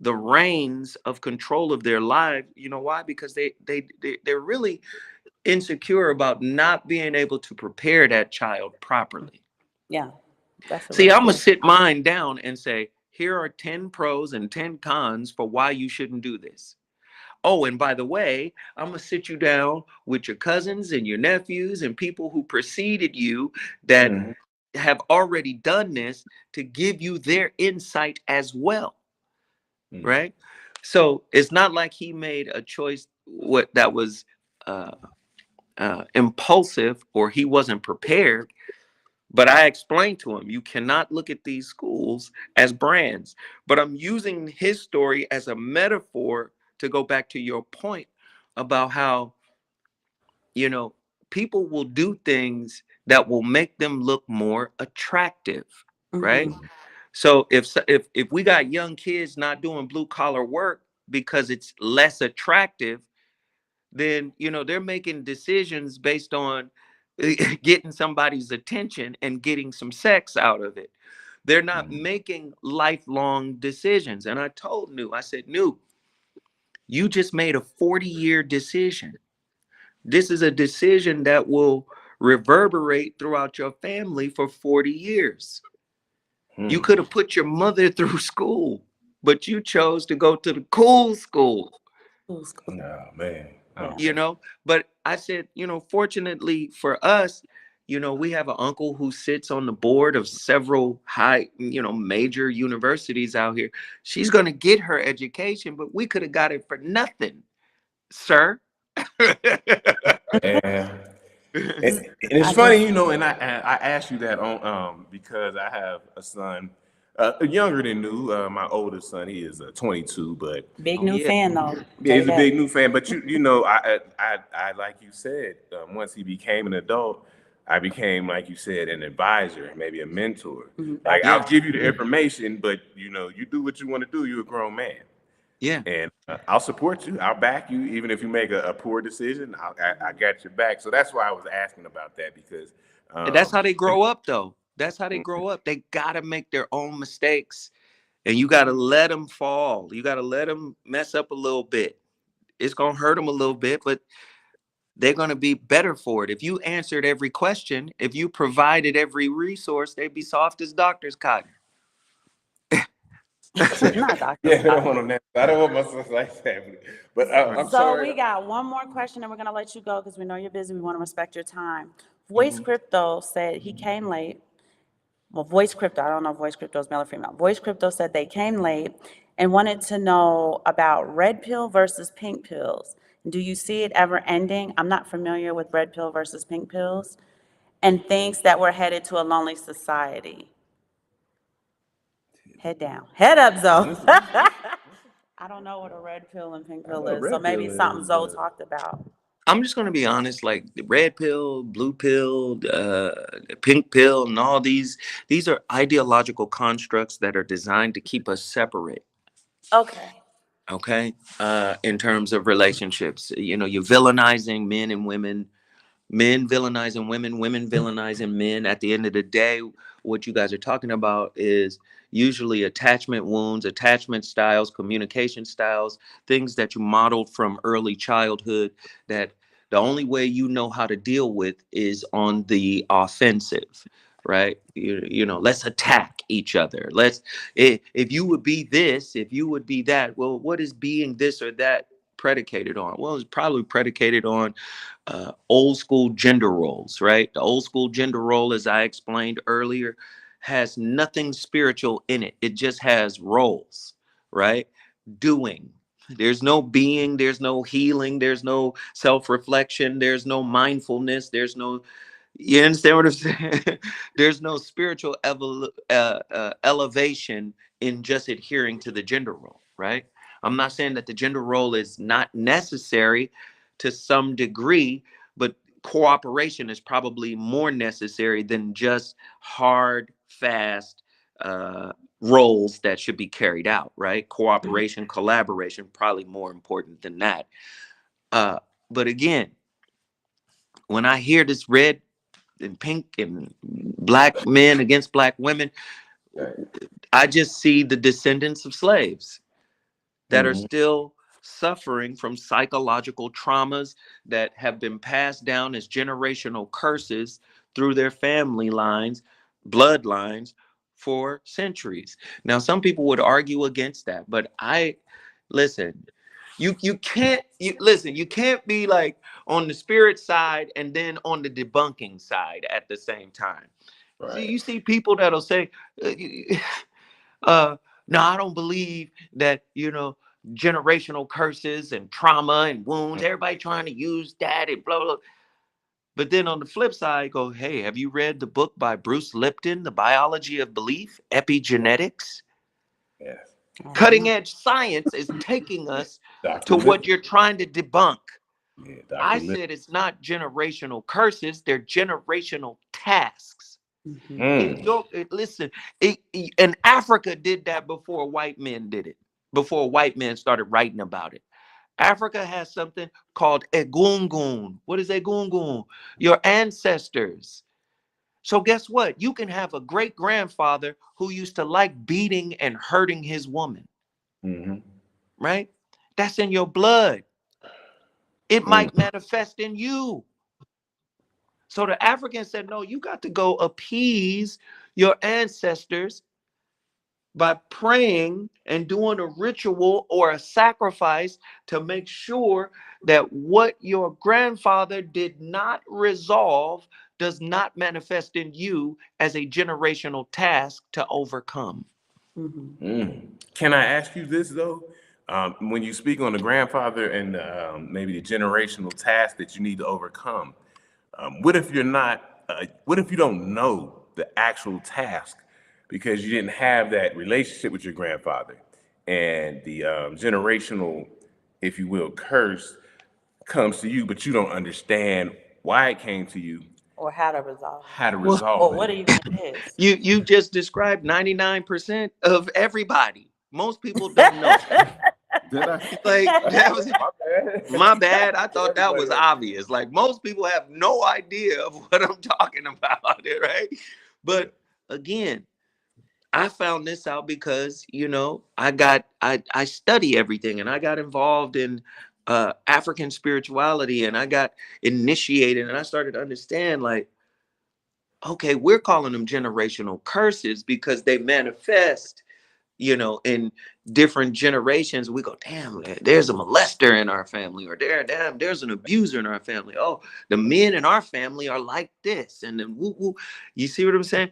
the reins of control of their life. You know why? Because they're really insecure about not being able to prepare that child properly. Yeah. That's a See, real I'm gonna key. sit mine down and say, here are 10 pros and 10 cons for why you shouldn't do this. Oh, and by the way, I'm gonna sit you down with your cousins and your nephews and people who preceded you that mhm. have already done this to give you their insight as well. Mm. Right? So it's not like he made a choice what that was uh, impulsive or he wasn't prepared. But I explained to him, you cannot look at these schools as brands. But I'm using his story as a metaphor to go back to your point about how, you know, people will do things that will make them look more attractive, right? Mm-hmm. So if we got young kids not doing blue collar work because it's less attractive, then they're making decisions based on getting somebody's attention and getting some sex out of it. They're not making lifelong decisions. And I told New, I said, New, you just made a 40-year decision. This is a decision that will reverberate throughout your family for 40 years. You Hmm. could have put your mother through school, but you chose to go to the cool school, Who's- Oh man. Yeah. you know. But I said, fortunately for us, we have an uncle who sits on the board of several high, major universities out here. She's going to get her education, but we could have got it for nothing, sir. Yeah. And it's I just, funny, and I asked you that on because I have a son, younger than New. My oldest son, he is 22, but big Oh new yeah. fan though. yeah, Tell you he's a that. big new fan. But I like you said, once he became an adult, I became, like you said, an advisor, maybe a mentor. Like Yeah. I'll Absolutely. give you the information, but you do what you want to do. You're a grown man. Yeah. And I'll support you. I'll back you, even if you make a poor decision. I got your back. So that's why I was asking about that because, And that's um, how they grow up, though. That's how they grow up. They got to make their own mistakes, and you got to let them fall. You got to let them mess up a little bit. It's going to hurt them a little bit, but they're going to be better for it. If you answered every question, if you provided every resource, they'd be soft as doctor's cotton. Not Dr. yeah, I don't Scott. want them. I don't want my son like that. But Right. I'm So sorry. we got one more question and we're gonna let you go because we know you're busy. We want to respect your time. Voice Mhm. Crypto said he came late. Well, Voice Crypto, I don't know if Voice Crypto is male or female. Voice Crypto said they came late and wanted to know about red pill versus pink pills. Do you see it ever ending? I'm not familiar with red pill versus pink pills and thinks that we're headed to a lonely society. Head down. Head up, Zoe. What's I don't know what a red pill and pink I know pill what is, so red maybe pill something is, Zoe but talked about. I'm just going to be honest, like the red pill, blue pill, the pink pill, and all these are ideological constructs that are designed to keep us separate. Okay. Okay. In terms of relationships, you're villainizing men and women, men villainizing women, women villainizing men. At the end of the day, what you guys are talking about is usually attachment wounds, attachment styles, communication styles, things that you modeled from early childhood that the only way you know how to deal with is on the offensive. Right, let's attack each other. If you would be this, if you would be that. Well, what is being this or that predicated on? Well, it's probably predicated on old school gender roles, right? The old school gender role, as I explained earlier, has nothing spiritual in it. It just has roles, right? Doing. There's no being, there's no healing, there's no self reflection, there's no mindfulness, there's no, you understand what I'm saying? There's no spiritual elevation in just adhering to the gender role, right? I'm not saying that the gender role is not necessary to some degree, but cooperation is probably more necessary than just hard, fast roles that should be carried out, right? Cooperation, collaboration, probably more important than that. Uh, but again, when I hear this red and pink and black men against black women, okay. I just see the descendants of slaves that are Mhm. still suffering from psychological traumas that have been passed down as generational curses through their family lines, bloodlines for centuries. Now, some people would argue against that, but I listen. You can't listen. You can't be like on the spirit side and then on the debunking side at the same time. See, Right. you see people that'll say, uh, uh no, I don't believe that, generational curses and trauma and wounds, everybody trying to use that and blah blah. But then on the flip side, go, hey, have you read the book by Bruce Lipton, The Biology of Belief, Epigenetics? Yes. I have Cutting not. edge science is taking us Dr. to what Lip. you're trying to debunk. Yeah, I Dr. Lip. said it's not generational curses, they're generational tasks. Mhm. Mm. Listen, and Africa did that before white men did it, before white men started writing about it. Africa has something called egungun. What is egungun? Your ancestors. So guess what? You can have a great grandfather who used to like beating and hurting his woman, Mm-hmm. right? That's in your blood. It Mm. might manifest in you. So the African said, no, you got to go appease your ancestors by praying and doing a ritual or a sacrifice to make sure that what your grandfather did not resolve does not manifest in you as a generational task to overcome. Mm-hmm. Mm. Can I ask you this though? When you speak on the grandfather and maybe the generational task that you need to overcome, what if you're not? What if you don't know the actual task because you didn't have that relationship with your grandfather, and the generational, if you will, curse comes to you, but you don't understand why it came to you, Or how to resolve how to Well, it. resolve Or it. what even it is. you just described 99% of everybody. Most people don't know. Did I? Like that was My bad. my bad. I thought that Everybody was don't. obvious. Like most people have no idea of what I'm talking about, right? But again, I found this out because, I study everything, and I got involved in African spirituality, and I got initiated, and I started to understand, like, okay, we're calling them generational curses because they manifest, in different generations. We go, damn, there's a molester in our family, or damn, there's an abuser in our family. Oh, the men in our family are like this, and then woo woo. You see what I'm saying?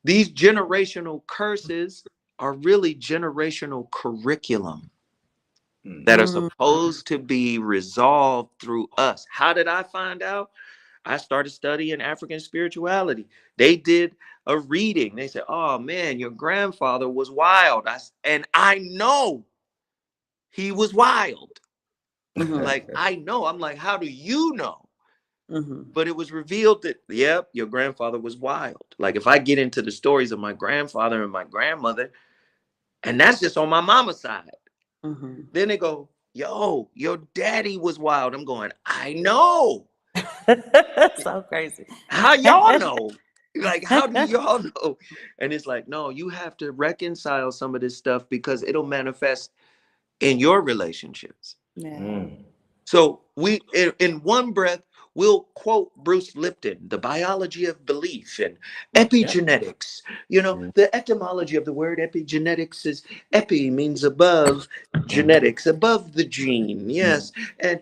These generational curses are really generational curriculum that are Mm. Mm-hmm. supposed to be resolved through us. How did I find out? I started studying African spirituality. They did a reading. They said, "Oh man, your grandfather was wild." And I know he was wild. Mm-hmm. Like I know. I'm like, how do you know? Mm-hmm. But it was revealed that, yep, your grandfather was wild. Like if I get into the stories of my grandfather and my grandmother, and that's just on my mama's side. Mm-hmm. Then they go, yo, your daddy was wild. I'm going, I know. So crazy. How y'all know? Like, how do y'all know? And it's like, no, you have to reconcile some of this stuff because it'll manifest in your relationships. Yeah. Mm. So we, in one breath, we'll quote Bruce Lipton, The Biology of Belief and Yeah. epigenetics. Mm. The etymology of the word epigenetics is epi means above genetics, above the gene. Yes. And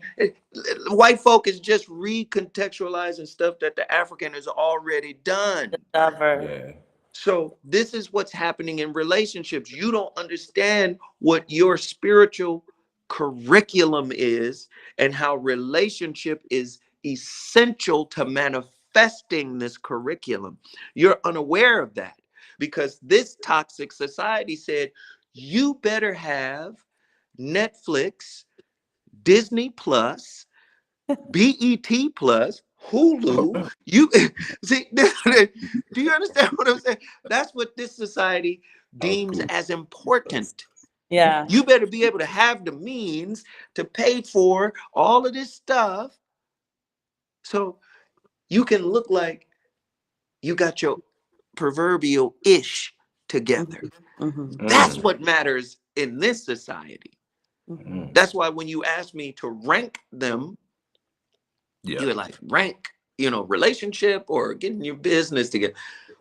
white folk is just recontextualizing stuff that the African has already done. Discover. Yeah. So this is what's happening in relationships. You don't understand what your spiritual curriculum is and how relationship is essential to manifesting this curriculum. You're unaware of that because this toxic society said you better have Netflix, Disney Plus, BET Plus, Hulu. You see, do you understand what I'm saying? That's what this society Oh, deems cool. as important. Yeah. You better be able to have the means to pay for all of this stuff so you can look like you got your proverbial ish together. Mm-hmm. Mm-hmm. That's Mm. what matters in this society. Mm-hmm. Mm. That's why when you ask me to rank them, Yeah. you're like, rank, relationship or getting your business together.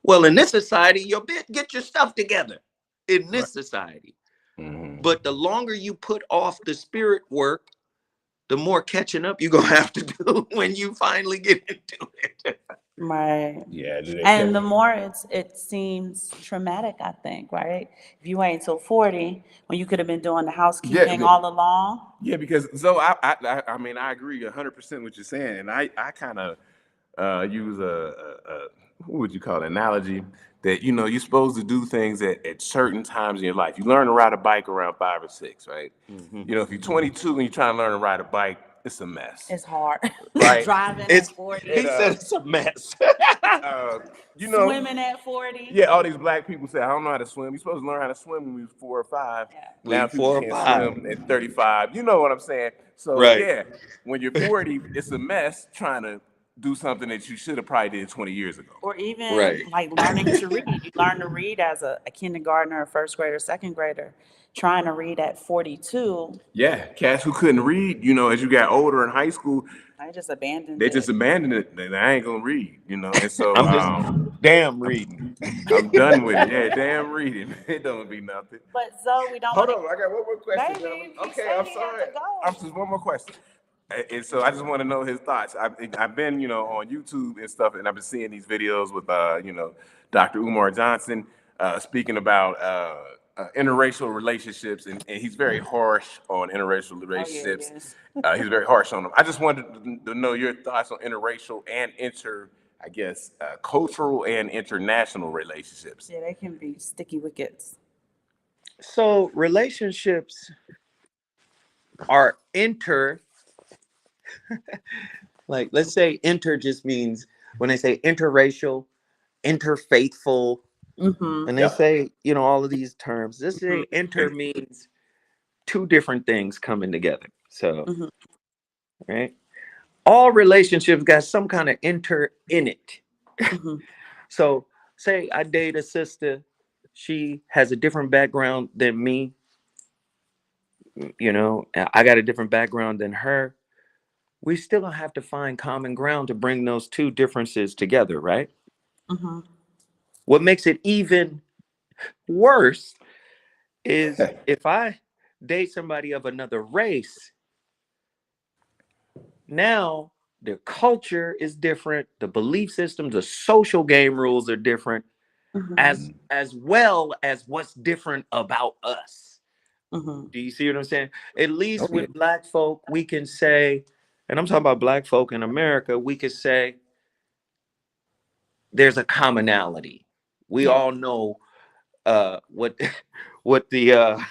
Well, in this society, get your stuff together in Right. this society. Mm. But the longer you put off the spirit work, the more catching up you're gonna have to do when you finally get into it. Right. Yeah. Do they And catch? the more it seems traumatic, I think, right? If you wait until 40, when you could have been doing the Yeah. housekeeping all along. Yeah. Because so I mean I agree 100% what you're saying, and I kind of use a what would you call it, analogy that you're supposed to do things at certain times in your life. You learn to ride a bike around 5 or 6, right? Mhm. If you're 22 and you're trying to learn to ride a bike, it's a mess, It's hard. right? Driving It's at 40, And he said it's a mess. uh, you know, swimming at 40. yeah, all these black people say I don't know how to swim. You're supposed to learn how to swim when we was 4 or 5. Yeah. Now We people 4 or 5. can't swim at 35. You know what I'm saying? So Right. yeah, when you're 40, it's a mess trying to do something that you should have probably did 20 years ago. Or even Right. like learning to read. You learn to read as a kindergartner, a first grader, second grader. Trying to read at 42, Yeah, cats who couldn't read, as you got older in high school, I just abandoned they it. just abandoned it. I ain't gonna read, And so I'm just damn reading. I'm done with it. Yeah, damn reading. It don't be nothing. But Zoe, we don't Hold want on, I got one more question. Baby, he Okay, said I'm he had sorry. to go. I'm just one more question. And so I just want to know his thoughts. I've been, on YouTube and stuff, and I've been seeing these videos with, Dr. Umar Johnson speaking about interracial relationships, and he's very harsh on interracial relationships. He's very harsh on them. I just wanted to know your thoughts on interracial and cultural and international relationships. Yeah, they can be sticky wickets. So relationships are like, let's say inter just means, when they say interracial, interfaithful, and they say, all of these terms, this say inter means two different things coming together. So, right? All relationships got some kind of inter in it. So say I date a sister, she has a different background than me, I got a different background than her. We still gonna have to find common ground to bring those two differences together, right? What makes it even worse is if I date somebody of another race, now their culture is different, the belief systems, the social game rules are different, as well as what's different about us. Do you see what I'm saying? At least with Black folk, we can say, and I'm talking about Black folk in America, we could say there's a commonality. We all know what the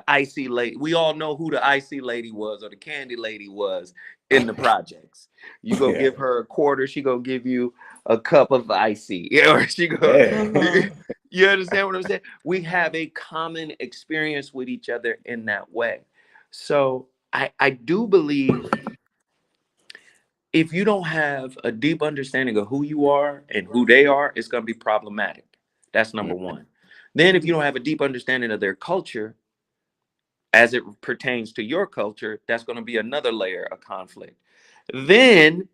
icy lady. We all know who the icy lady was or the candy lady was in the projects. You go give her a quarter, she gonna give you a cup of icy. Or she go. You understand what I'm saying? We have a common experience with each other in that way. So I do believe if you don't have a deep understanding of who you are and who they are, it's gonna be problematic. That's number one. Then if you don't have a deep understanding of their culture as it pertains to your culture, that's going to be another layer of conflict. Then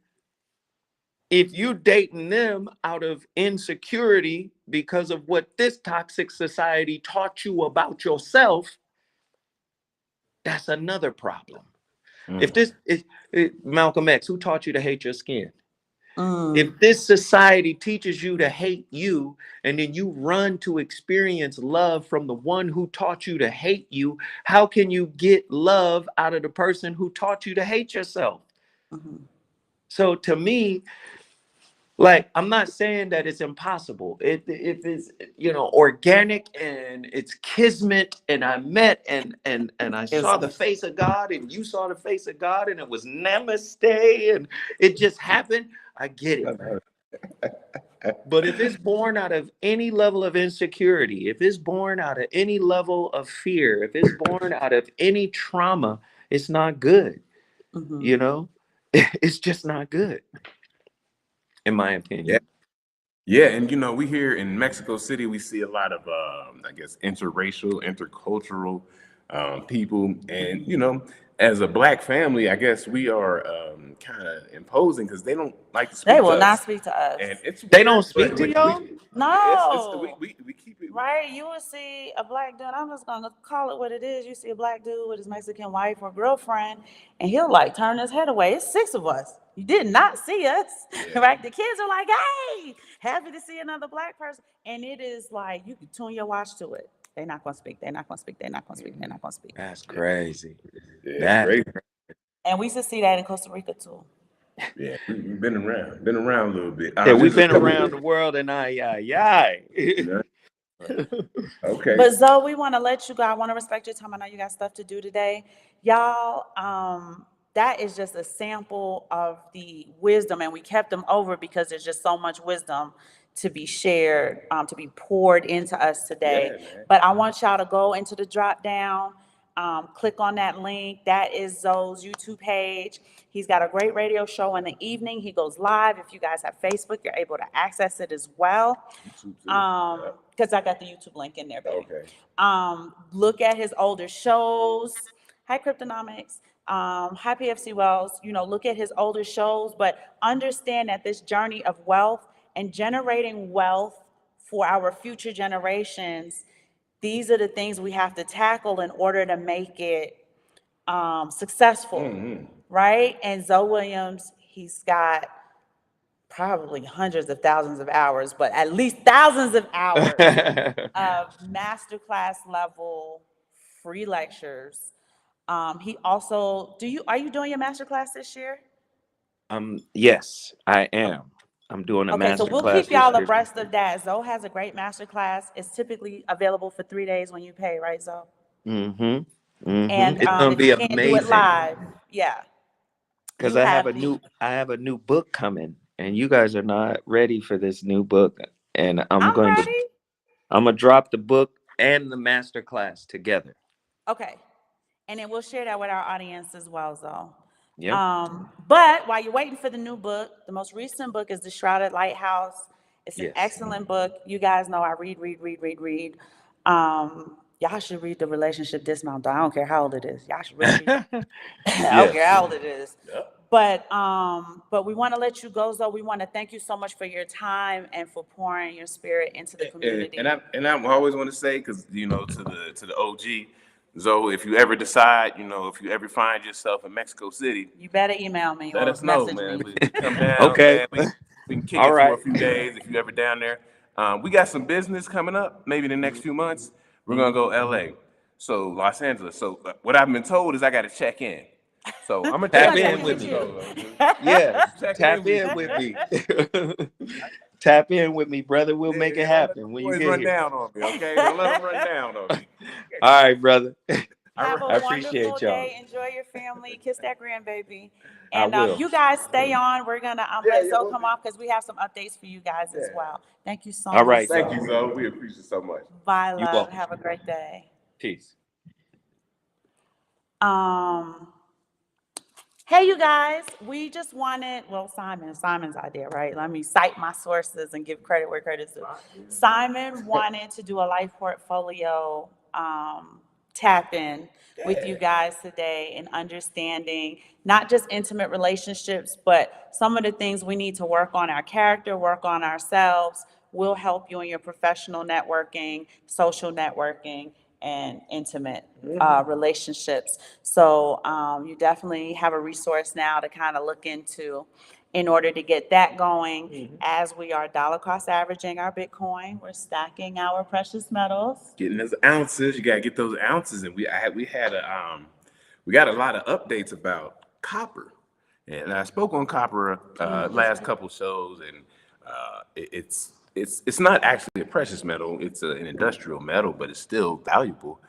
if you dating them out of insecurity because of what this toxic society taught you about yourself, that's another problem. If this is Malcolm X, who taught you to hate your skin? If this society teaches you to hate you, and then you run to experience love from the one who taught you to hate you, how can you get love out of the person who taught you to hate yourself? So to me, like, I'm not saying that it's impossible. If it's organic and it's kismet, and I met and I saw the face of God, and you saw the face of God, and it was namaste, and it just happened, I get it. But if it's born out of any level of insecurity, if it's born out of any level of fear, if it's born out of any trauma, it's not good. It's just not good, in my opinion. Yeah, and we here in Mexico City, we see a lot of, interracial, intercultural people, and as a Black family, I guess we are kind of imposing because they don't like to speak to us. They will not speak to us. And it's They don't speak to y'all? No. We keep it right. You will see a Black dude. I'm just gonna call it what it is. You see a Black dude with his Mexican wife or girlfriend, and he'll like turn his head away. It's 6 of us. You did not see us, right? The kids are like, "Hey, happy to see another Black person," and it is like you can tune your watch to it. They're not gonna speak. They're not gonna speak. They're not gonna speak. They're not gonna speak. That's crazy. Yeah, it's crazy. And we used to see that in Costa Rica too. Yeah, we've been around a little bit. Yeah, we've been around the world, and Okay. But Zoe, we want to let you go. I want to respect your time. I know you got stuff to do today. Y'all, that is just a sample of the wisdom, and we kept them over because there's just so much wisdom to be shared, to be poured into us today. But I want y'all to go into the drop down. click on that link. That is Zoe's YouTube page. He's got a great radio show in the evening. He goes live. If you guys have Facebook, you're able to access it as well. YouTube too. Because I got the YouTube link in there, baby. Okay. Look at his older shows. Hi, Cryptonomics. Hi, PFC Wells. Look at his older shows, but understand that this journey of wealth and generating wealth for our future generations, these are the things we have to tackle in order to make it successful, right? And Zoe Williams, he's got probably hundreds of thousands of hours, but at least thousands of hours of masterclass level free lectures. He also, are you doing your masterclass this year? Yes, I am. I'm doing a Okay, so we'll masterclass keep y'all this year. abreast of that. Zoe has a great masterclass. It's typically available for 3 days when you pay, right, Zoe? And And it's gonna if be you can't do it amazing live, yeah. because You I have have a new book coming, and you guys are not ready for this new book. And I'm ready. I'm gonna drop the book and the masterclass together. Okay. And then we'll share that with our audience as well, Zoe. Yeah. But while you're waiting for the new book, the most recent book is The Shrouded Lighthouse. It's an Yes. excellent book. You guys know I read. Y'all should read The Relationship Dismount, though. I don't care how old it is. Y'all should really read it. I don't care how old it is. Yep. But we want to let you go, Zoe. We want to thank you so much for your time and for pouring your spirit into the community. And I always want to say, because to the OG, Zoe, if you ever decide, if you ever find yourself in Mexico City, You better email me let or us know, message man. me. We come down, Okay. man. We can kick All it right. for a few days if you ever down there. We got some business coming up, maybe in the next few months. We're gonna go LA, so Los Angeles. So what I've been told is I got to check in. So I'm gonna Tap check in with me. Zoe. Yes. Check Tap in with me. Tap in with me, brother. We'll make it happen when you Boys get run here. down on me, okay? Don't let them run down on me. All right, brother. Have a I appreciate wonderful y'all. day. Enjoy your family. Kiss that grandbaby. I And will. you guys stay on. We're gonna let Zoe we'll come off because we have some updates for you guys as Yeah. well. Thank you so All much. right. Thank you, Zoe. We appreciate it so much. Bye, You love. welcome. Have a great day. Peace. Hey, you guys. We just wanted, Simon's idea, right? Let me cite my sources and give credit where credit's due. Simon wanted to do a life portfolio tap in with you guys today and understanding not just intimate relationships, but some of the things we need to work on our character, work on ourselves, will help you in your professional networking, social networking, and intimate relationships. So you definitely have a resource now to kind of look into in order to get that going. As we are dollar cost averaging our Bitcoin, we're stacking our precious metals. Getting those ounces, you gotta get those ounces, and we got a lot of updates about copper, and I spoke on copper last couple shows, and it's not actually a precious metal; it's an industrial metal, but it's still valuable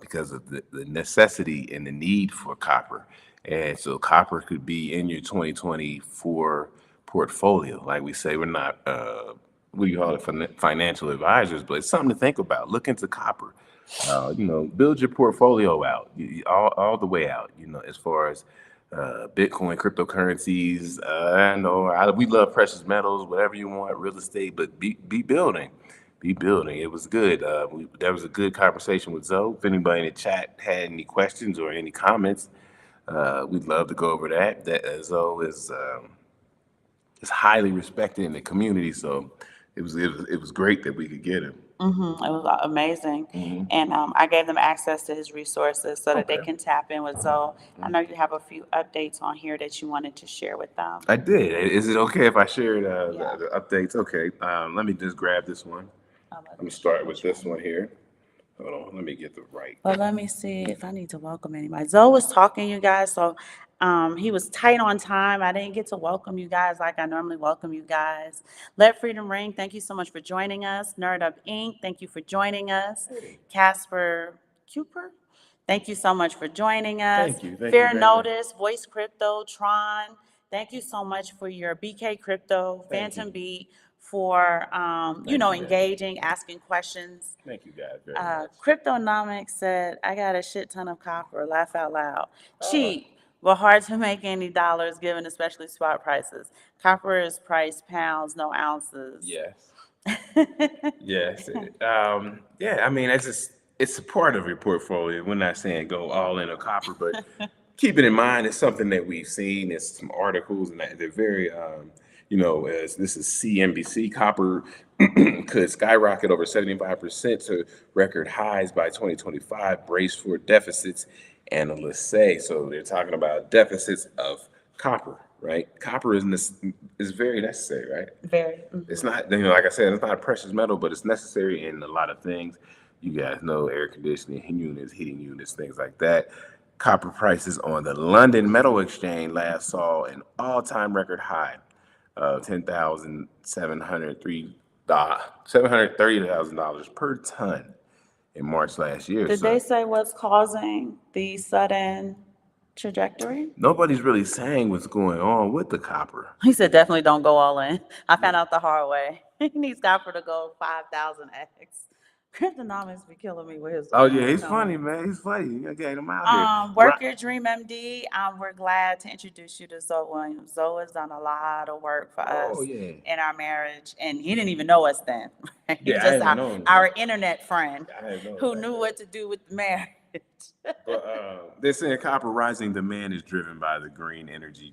because of the necessity and the need for copper. And so copper could be in your 2024 portfolio. Like we say, we're not what do you call it, financial advisors, but it's something to think about. Look into copper. Build your portfolio out, all the way out. As far as Bitcoin, cryptocurrencies. I know we love precious metals, whatever you want, real estate, but be building. Be building. It was good. That was a good conversation with Zoe. If anybody in the chat had any questions or any comments, we'd love to go over that. That Zoe is highly respected in the community, so it was great that we could get him. It was amazing. And I gave them access to his resources so that they Okay. can tap in with Zoe. I know you have a few updates on here that you wanted to share with them. I did. Is it okay if I share Yeah. the updates? Okay. Let me just grab this one. Let me start with this one here. Hold on. Let me get the right. Well, let me see if I need to welcome anybody. Zoe was talking, you guys, so he was tight on time. I didn't get to welcome you guys like I normally welcome you guys. Let Freedom Ring, thank you so much for joining us. Nerd Up Inc., thank you for joining us. Casper Cooper, thank you so much for joining us. Thank you. Thank you Fair very Notice, Voice Crypto, Tron, thank you so much for your BK Crypto, Thank Phantom Beat, for, Thank you, guys. engaging, asking questions. Thank you guys very much. Cryptonomics said, I got a shit ton of copper, laugh out loud. Uh-huh. Cheap, but hard to make any dollars given especially spot prices. Copper is priced pounds, no ounces. Yes. Yes. Yeah, I mean, it's a part of your portfolio. We're not saying go all in on copper, but keep it in mind, it's something that we've seen. It's some articles, and they're very, as this is CNBC, copper could skyrocket over 75% to record highs by 2025, brace for deficits, analysts say. So they're talking about deficits of copper, right? Copper is very necessary, right? Very. It's not, like I said, it's not a precious metal, but it's necessary in a lot of things. You guys know air conditioning units, heating units, things like that. Copper prices on the London Metal Exchange last saw an all-time record high of $730,000 per ton in March last year. Did So they say what's causing the sudden trajectory? nobody's really saying what's going on with the copper. He said, definitely don't go all in. I found out the hard way. He needs copper to go 5,000x. Cryptonomics be killing me with his. Oh yeah, he's funny, man. He's funny. You gotta get him out here. Work Your Dream MD. We're glad to introduce you to Zoe Williams. Zoe has done a lot of work for us yeah. in our marriage, and he didn't even know us then. Right? Yeah, I Just didn't know him. our internet friend I didn't know who about knew that. what to do with the marriage. But they're saying copper rising demand is driven by the green energy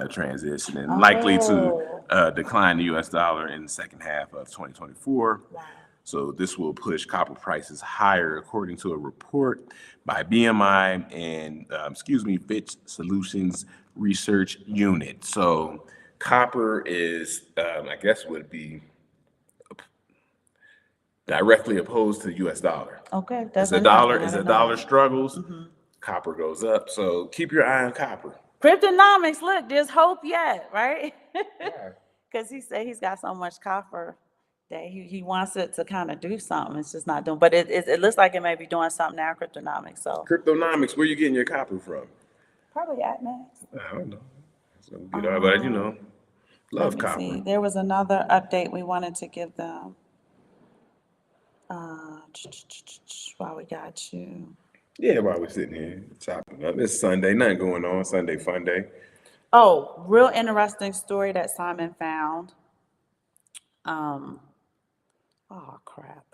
transition and likely to decline the U.S. dollar in the second half of 2024. Wow. So this will push copper prices higher, according to a report by BMI and, Fitch Solutions Research Unit. So copper is, I guess, would be directly opposed to the U.S. dollar. Okay. As the dollar struggles, copper goes up. So keep your eye on copper. Cryptonomics, look, there's hope yet, right? Yeah. Because he said he's got so much copper that he wants it to kind of do something. It's just not doing, but it looks like it may be doing something now, Cryptonomics. So Cryptonomics, where you getting your copper from? probably at next. I don't know. So but love Let me copper. see. There was another update we wanted to give them. While we got you. Yeah, while we're sitting here chopping up. It's Sunday, nothing going on. Sunday fun day. Oh, real interesting story that Simon found. Oh crap.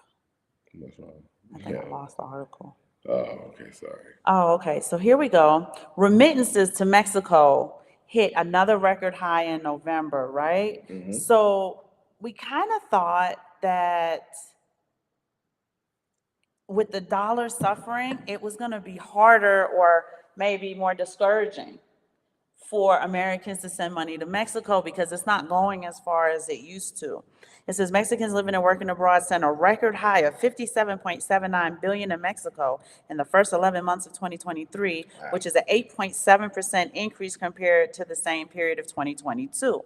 What's wrong? I think I lost the article. Oh, okay, sorry. Oh, okay. So here we go. Remittances to Mexico hit another record high in November, right? Mhm. So we kind of thought that with the dollar suffering, it was going to be harder or maybe more discouraging for Americans to send money to Mexico because it's not going as far as it used to. It says Mexicans living and working abroad sent a record high of $57.79 billion in Mexico in the first 11 months of 2023, which is an 8.7% increase compared to the same period of 2022.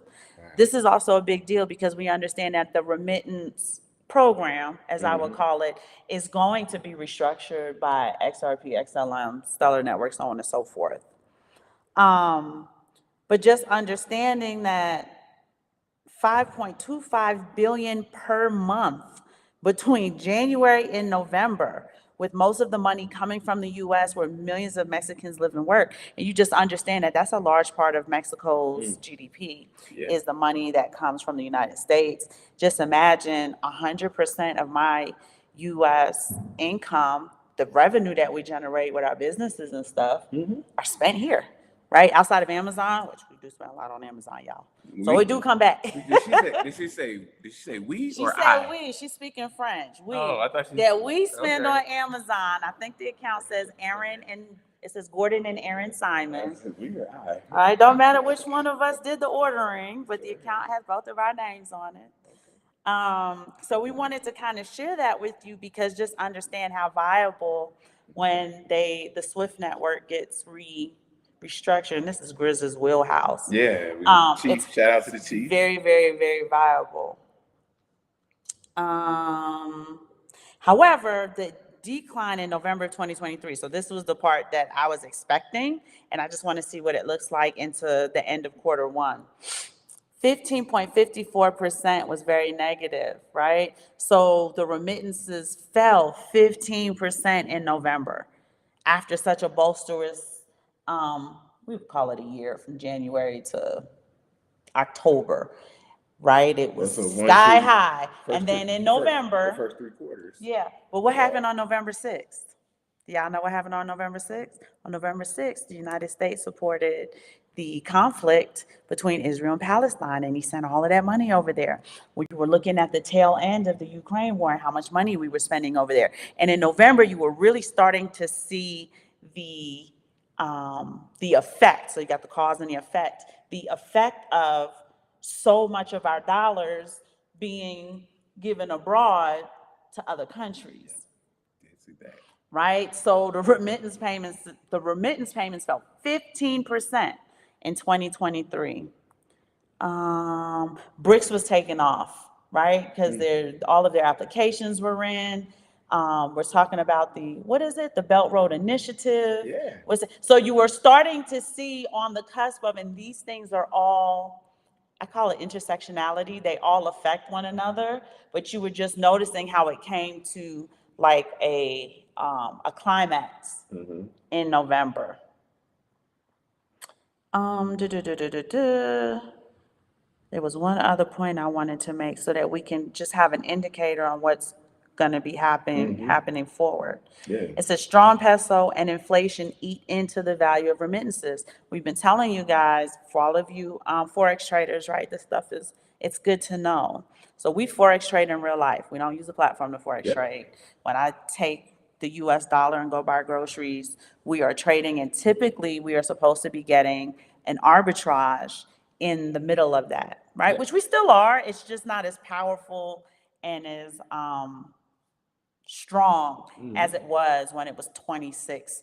This is also a big deal because we understand that the remittance program, as I would call it, is going to be restructured by XRP, XLM, Stellar Network, so on and so forth. But just understanding that 5.25 billion per month between January and November, with most of the money coming from the U.S., where millions of Mexicans live and work, and you just understand that that's a large part of Mexico's GDP is the money that comes from the United States. Just imagine 100% of my U.S. income, the revenue that we generate with our businesses and stuff, are spent here. Right? Outside of Amazon, which we do spend a lot on Amazon, y'all. So we do come back. Did she say we She or said I? we. She's speaking French. We. Oh, I thought she that we spend okay. on Amazon. I think the account says Aaron and it says Gordon and Aaron Simon. We or I? All right, don't matter which one of us did the ordering, but the account has both of our names on it. So we wanted to kind of share that with you because just understand how viable when the SWIFT network gets restructured. And this is Grizz's wheelhouse. Yeah, Chief. Shout out to the Chief. Very, very, very viable. However, the decline in November 2023, so this was the part that I was expecting, and I just want to see what it looks like into the end of quarter one. 15.54% was very negative, right? So the remittances fell 15% in November after such a boisterous, we would call it a year from January to October, right? It was sky high. And then in November, the first 3 quarters. yeah. But what happened on November 6th? Do y'all know what happened on November 6th? On November 6th, the United States supported the conflict between Israel and Palestine, and he sent all of that money over there. We were looking at the tail end of the Ukraine war and how much money we were spending over there. And in November, you were really starting to see the effect. So you got the cause and the effect of so much of our dollars being given abroad to other countries. See that. Right? So the remittance payments fell 15% in 2023. BRICS was taken off, right? Because all of their applications were in. We're talking about the Belt Road Initiative. Yeah. So you were starting to see on the cusp of, and these things are all, I call it intersectionality. They all affect one another, but you were just noticing how it came to like a climax in November. There was one other point I wanted to make so that we can just have an indicator on what's going to be happening forward. Yeah. It says strong peso and inflation eat into the value of remittances. We've been telling you guys, for all of you Forex traders, right, this stuff it's good to know. So we Forex trade in real life. We don't use a platform to Forex trade. When I take the US dollar and go buy groceries, we are trading, and typically we are supposed to be getting an arbitrage in the middle of that, right? Which we still are. It's just not as powerful and as strong as it was when it was 26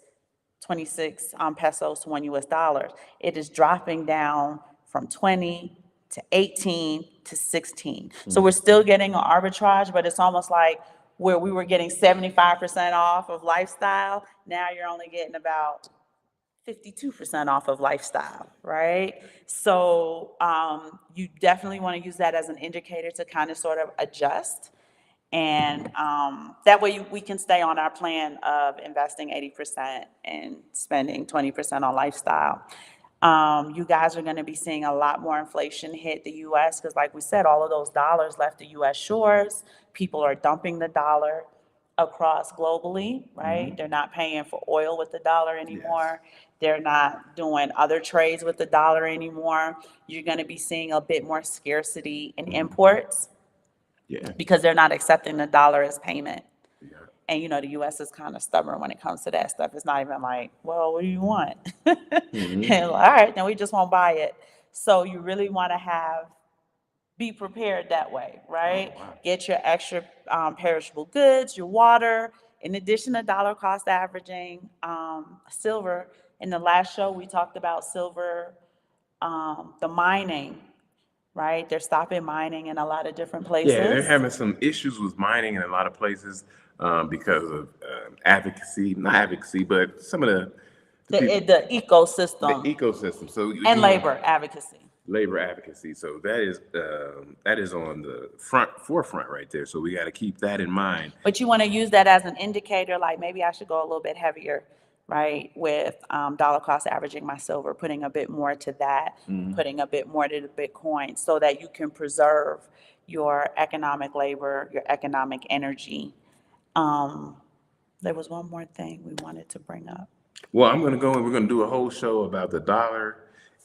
pesos to $1. It is dropping down from 20 to 18 to 16. So we're still getting an arbitrage, but it's almost like where we were getting 75% off of lifestyle, now you're only getting about 52% off of lifestyle, right? So you definitely want to use that as an indicator to kind of sort of adjust. And that way we can stay on our plan of investing 80% and spending 20% on lifestyle. You guys are going to be seeing a lot more inflation hit the U.S. because, like we said, all of those dollars left the U.S. shores. People are dumping the dollar across globally, right? They're not paying for oil with the dollar anymore. They're not doing other trades with the dollar anymore. You're going to be seeing a bit more scarcity in imports because they're not accepting the dollar as payment. And, the U.S. is kind of stubborn when it comes to that stuff. It's not even like, well, what do you want? And all right, then we just won't buy it. So you really want to be prepared that way, right? Oh, wow. Get your extra perishable goods, your water, in addition to dollar cost averaging, silver. In the last show, we talked about silver, the mining, right? They're stopping mining in a lot of different places. Yeah, they're having some issues with mining in a lot of places because of not advocacy, but some of the ecosystem. The ecosystem. So and labor advocacy. Labor advocacy. So that is on the forefront right there. So we got to keep that in mind. But you want to use that as an indicator, like maybe I should go a little bit heavier, right, with dollar cost averaging my silver, putting a bit more to that, putting a bit more to the Bitcoin, so that you can preserve your economic labor, your economic energy. There was one more thing we wanted to bring up. Well, I'm going to go and we're going to do a whole show about the dollar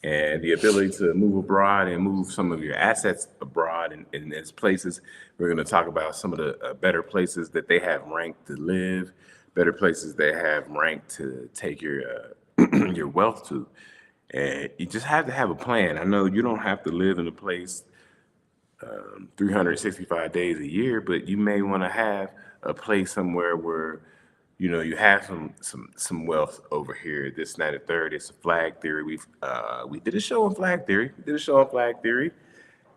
and the ability to move abroad and move some of your assets abroad in its places. We're going to talk about some of the better places that they have ranked to live, better places they have ranked to take your your wealth to. And you just have to have a plan. I know you don't have to live in a place 365 days a year, but you may want to have a place somewhere where you have some wealth over here. This, that, and the third. It's a flag theory. We did a show on flag theory.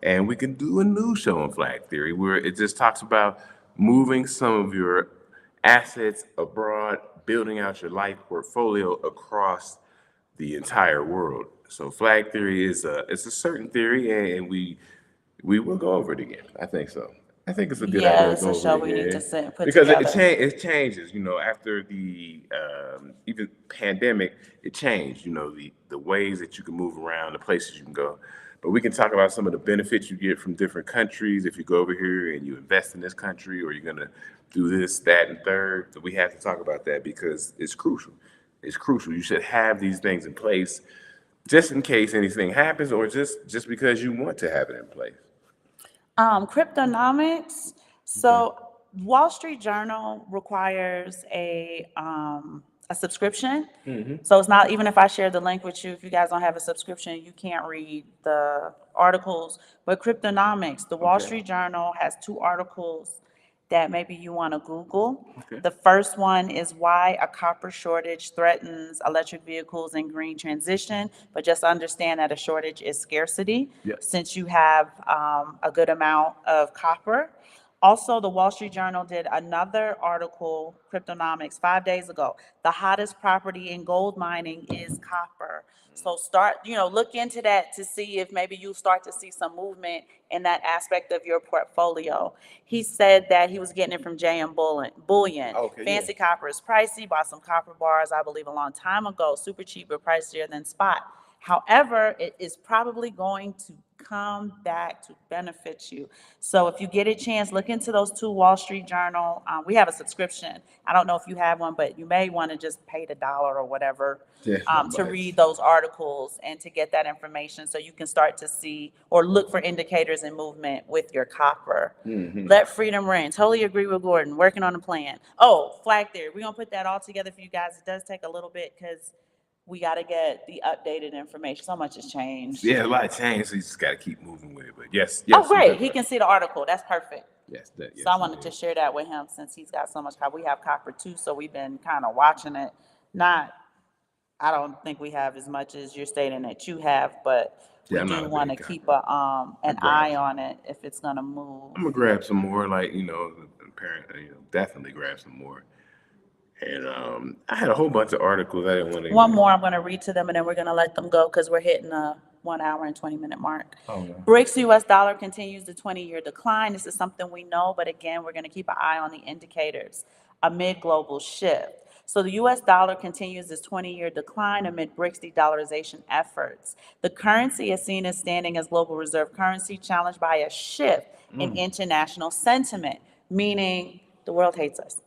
And we can do a new show on flag theory where it just talks about moving some of your assets abroad, building out your life portfolio across the entire world. So flag theory is it's a certain theory, and we will go over it again. I think so. I think it's a good idea Yeah, to it's go a over show it we need to again sit and put because together. it changes. You know, after the even pandemic, it changed. You know, the ways that you can move around, the places you can go. But we can talk about some of the benefits you get from different countries if you go over here and you invest in this country, or you're gonna do this, that, and third. So we have to talk about that because it's crucial. It's crucial. You should have these things in place just in case anything happens, or just because you want to have it in place. Cryptonomics. Okay. So Wall Street Journal requires a subscription. So it's not, even if I share the link with you, if you guys don't have a subscription, you can't read the articles. But Cryptonomics, the Wall Okay. Street Journal has two articles that maybe you want to Google. Okay. The first one is why a copper shortage threatens electric vehicles and green transition, but just understand that a shortage is scarcity Yes. since you have a good amount of copper. Also, the Wall Street Journal did another article, Cryptonomics, 5 days ago. The hottest property in gold mining is copper. So start, look into that to see if maybe you start to see some movement in that aspect of your portfolio. He said that he was getting it from JM Bullion. Okay, yeah. Fancy copper is pricey. Bought some copper bars, I believe, a long time ago. Super cheap, but pricier than spot. However, it is probably going to come back to benefit you. So if you get a chance, look into those two Wall Street Journal. We have a subscription. I don't know if you have one, but you may want to just pay the dollar or whatever Yeah, not to much. read those articles and to get that information so you can start to see or look for indicators in movement with your copper. Let freedom ring. Totally agree with Gordon. Working on a plan. Oh, flag theory. We're going to put that all together for you guys. It does take a little bit because we got to get the updated information. So much has changed. Yeah, a lot of change, so you just got to keep moving with it. But yes, Oh, yes, great. He can see the article. That's perfect. yes, that, yes. So I you wanted to did. share that with him since he's got so much copper. We have copper too, so we've been kind of watching it. Not, I don't think we have as much as you're stating that you have, but we Yeah, I'm not do a want to big keep copper. an grab eye some. on it if it's gonna move. I'm gonna grab some more, like apparently, definitely grab some more. And I had a whole bunch of articles I didn't want to. One more I'm gonna read to them and then we're gonna let them go because we're hitting a 1 hour and 20-minute mark. Oh, no. BRICS US dollar continues the 20-year decline. This is something we know, but again, we're gonna keep an eye on the indicators amid global shift. So the US dollar continues its 20-year decline amid BRICS de-dollarization efforts. The currency is seen as standing as global reserve currency, challenged by a shift in international sentiment, meaning the world hates us.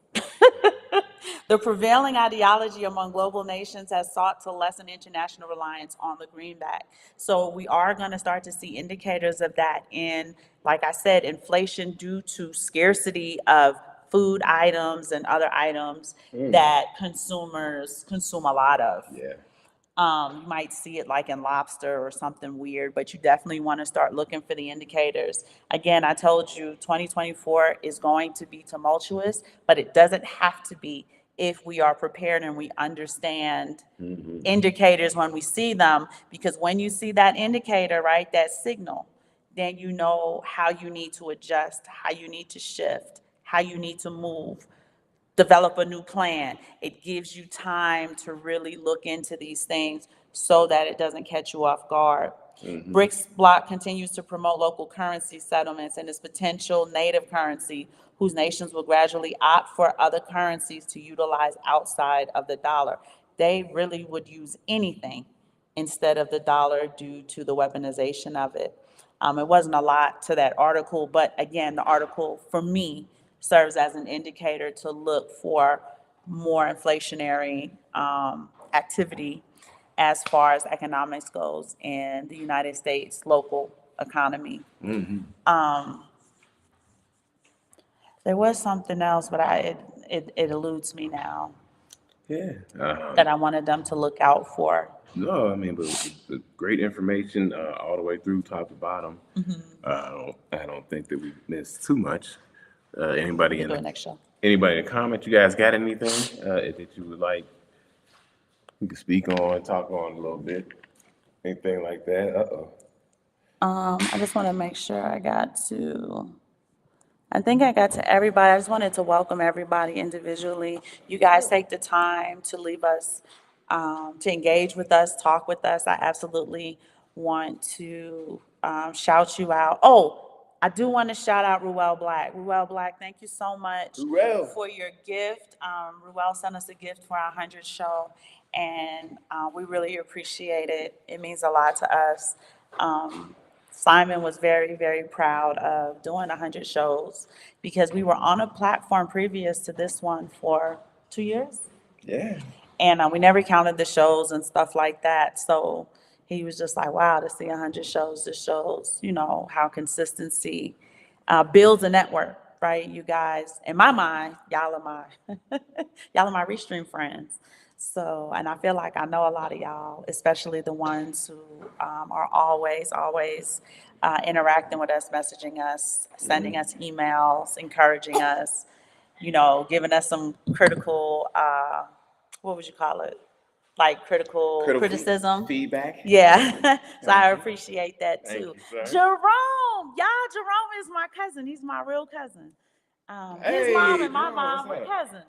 The prevailing ideology among global nations has sought to lessen international reliance on the greenback. So we are going to start to see indicators of that in, like I said, inflation due to scarcity of food items and other items that consumers consume a lot of. Yeah. You might see it like in lobster or something weird, but you definitely want to start looking for the indicators. Again, I told you 2024 is going to be tumultuous, but it doesn't have to be if we are prepared and we understand indicators when we see them, because when you see that indicator, right, that signal, then you know how you need to adjust, how you need to shift, how you need to move, develop a new plan. It gives you time to really look into these things so that it doesn't catch you off guard. BRICS bloc continues to promote local currency settlements and its potential native currency, whose nations will gradually opt for other currencies to utilize outside of the dollar. They really would use anything instead of the dollar due to the weaponization of it. It wasn't a lot to that article, but again, the article for me serves as an indicator to look for more inflationary activity as far as economics goes in the United States local economy. There was something else, but it eludes me now Yeah. that I wanted them to look out for. No, I mean, but the great information all the way through, top to bottom. I don't think that we missed too much. Anybody We'll in do it next show. anybody in the comment? You guys got anything that you would like? You can speak on, talk on a little bit, anything like that. I just want to make sure I think I got to everybody. I just wanted to welcome everybody individually. You guys take the time to leave us to engage with us, talk with us. I absolutely want to shout you out. Oh, I do want to shout out Ruel Black. Ruel Black, thank you so much Ruel. for your gift. Ruel sent us a gift for our 100th show, and we really appreciate it. It means a lot to us. Simon was very, very proud of doing 100 shows because we were on a platform previous to this one for 2 years. Yeah. And we never counted the shows and stuff like that. So he was just like, wow, to see 100 shows, this shows, how consistency builds a network, right? You guys, in my mind, y'all are my Restream friends. So, and I feel like I know a lot of y'all, especially the ones who are always interacting with us, messaging us, sending us emails, encouraging us, giving us some critical, what would you call it? Like critical criticism. Feedback. Yeah. So I you. appreciate that Thank too. you, sir. Jerome, y'all, Jerome is my cousin. He's my real cousin. His mom Hey, and my Jerome, mom what's were up? cousins.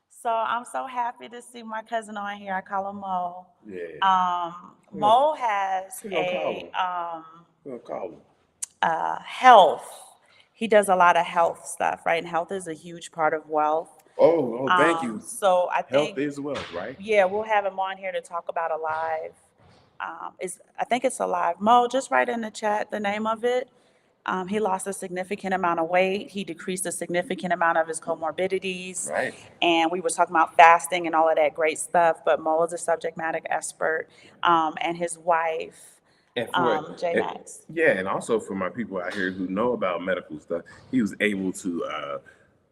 So I'm so happy to see my cousin on here. I call him Mo. Yeah. Mo has Who gonna call a him? Who gonna call him? health. He does a lot of health stuff, right? And health is a huge part of wealth. Oh, thank you. So I Health think, is wealth, right? yeah, we'll have him on here to talk about Alive. I think it's Alive. Mo, just write in the chat the name of it. He lost a significant amount of weight. He decreased a significant amount of his comorbidities. Right. And we were talking about fasting and all of that great stuff. But Mo is a subject matter expert, and his wife, And for J Max. yeah, and also for my people out here who know about medical stuff, he was able to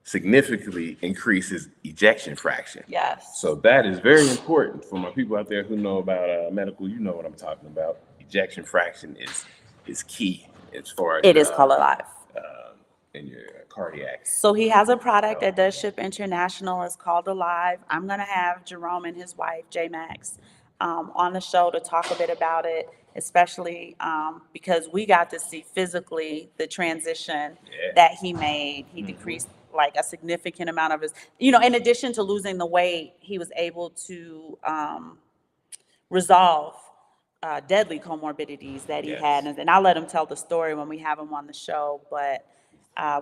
significantly increase his ejection fraction. Yes. So that is very important for my people out there who know about medical. You know what I'm talking about. Ejection fraction is key as far as It is called Alive. In your cardiac. So he has a product that does ship international. It's called Alive. I'm going to have Jerome and his wife, J Max, on the show to talk a bit about it, especially because we got to see physically the transition that he made. He decreased like a significant amount of his, in addition to losing the weight, he was able to resolve deadly comorbidities that he had. And I'll let him tell the story when we have him on the show, but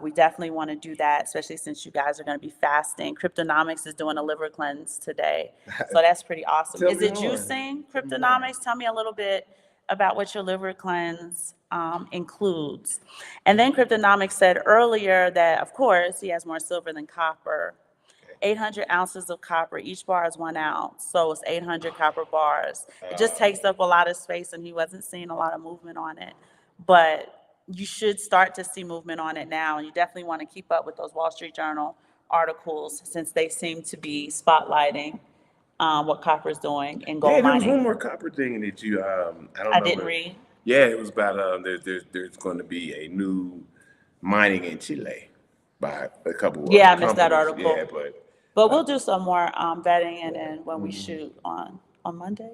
we definitely want to do that, especially since you guys are going to be fasting. Cryptonomics is doing a liver cleanse today. So that's pretty awesome. Is it juicing, Cryptonomics? Tell me a little bit about what your liver cleanse includes. And then Cryptonomics said earlier that, of course, he has more silver than copper. 800 ounces of copper. Each bar is 1 ounce. So it's 800 copper bars. It just takes up a lot of space, and he wasn't seeing a lot of movement on it. But you should start to see movement on it now. And you definitely want to keep up with those Wall Street Journal articles since they seem to be spotlighting what copper is doing in gold there was mining. one more copper thing that you I didn't read. Yeah, it was about there's going to be a new mining in Chile by a couple of Yeah, I missed that companies. article. Yeah, But we'll do some more vetting and then when we shoot on Monday.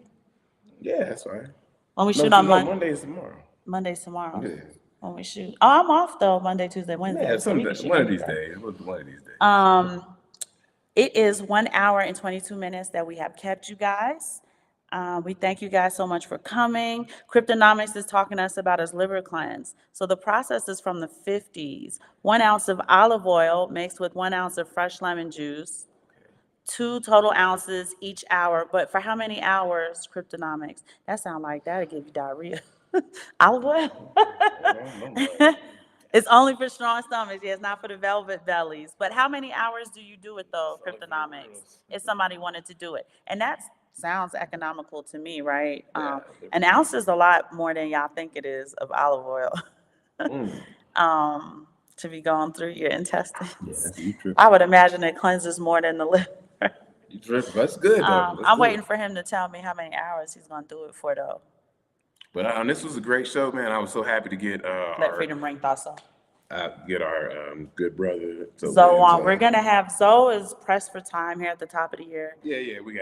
yeah, that's fine. When we shoot on Monday. Monday is tomorrow. Monday's tomorrow. Yeah. When we shoot. Oh, I'm off though, Monday, Tuesday, Wednesday. Yeah, so we can shoot one of these anytime. days. One of these days. It is 1 hour and 22 minutes that we have kept you guys. We thank you guys so much for coming. Cryptonomics is talking to us about his liver cleanse. So the process is from the 50s. 1 ounce of olive oil mixed with 1 ounce of fresh lemon juice. 2 total ounces each hour. But for how many hours, Cryptonomics? That sounds like that'll give you diarrhea. Olive oil? It's only for strong stomachs. Yeah, it's not for the velvet bellies. But how many hours do you do it though, Cryptonomics? If somebody wanted to do it. And that sounds economical to me, right? An ounce is a lot more than y'all think it is of olive oil. To be going through your intestines. I would imagine it cleanses more than the liver. That's good though. I'm waiting for him to tell me how many hours he's gonna do it for though. But this was a great show, man. I was so happy to get Let Freedom Ring also. Get our good brother. Zoe on. We're gonna have Zoe is pressed for time here at the top of the year. Yeah, we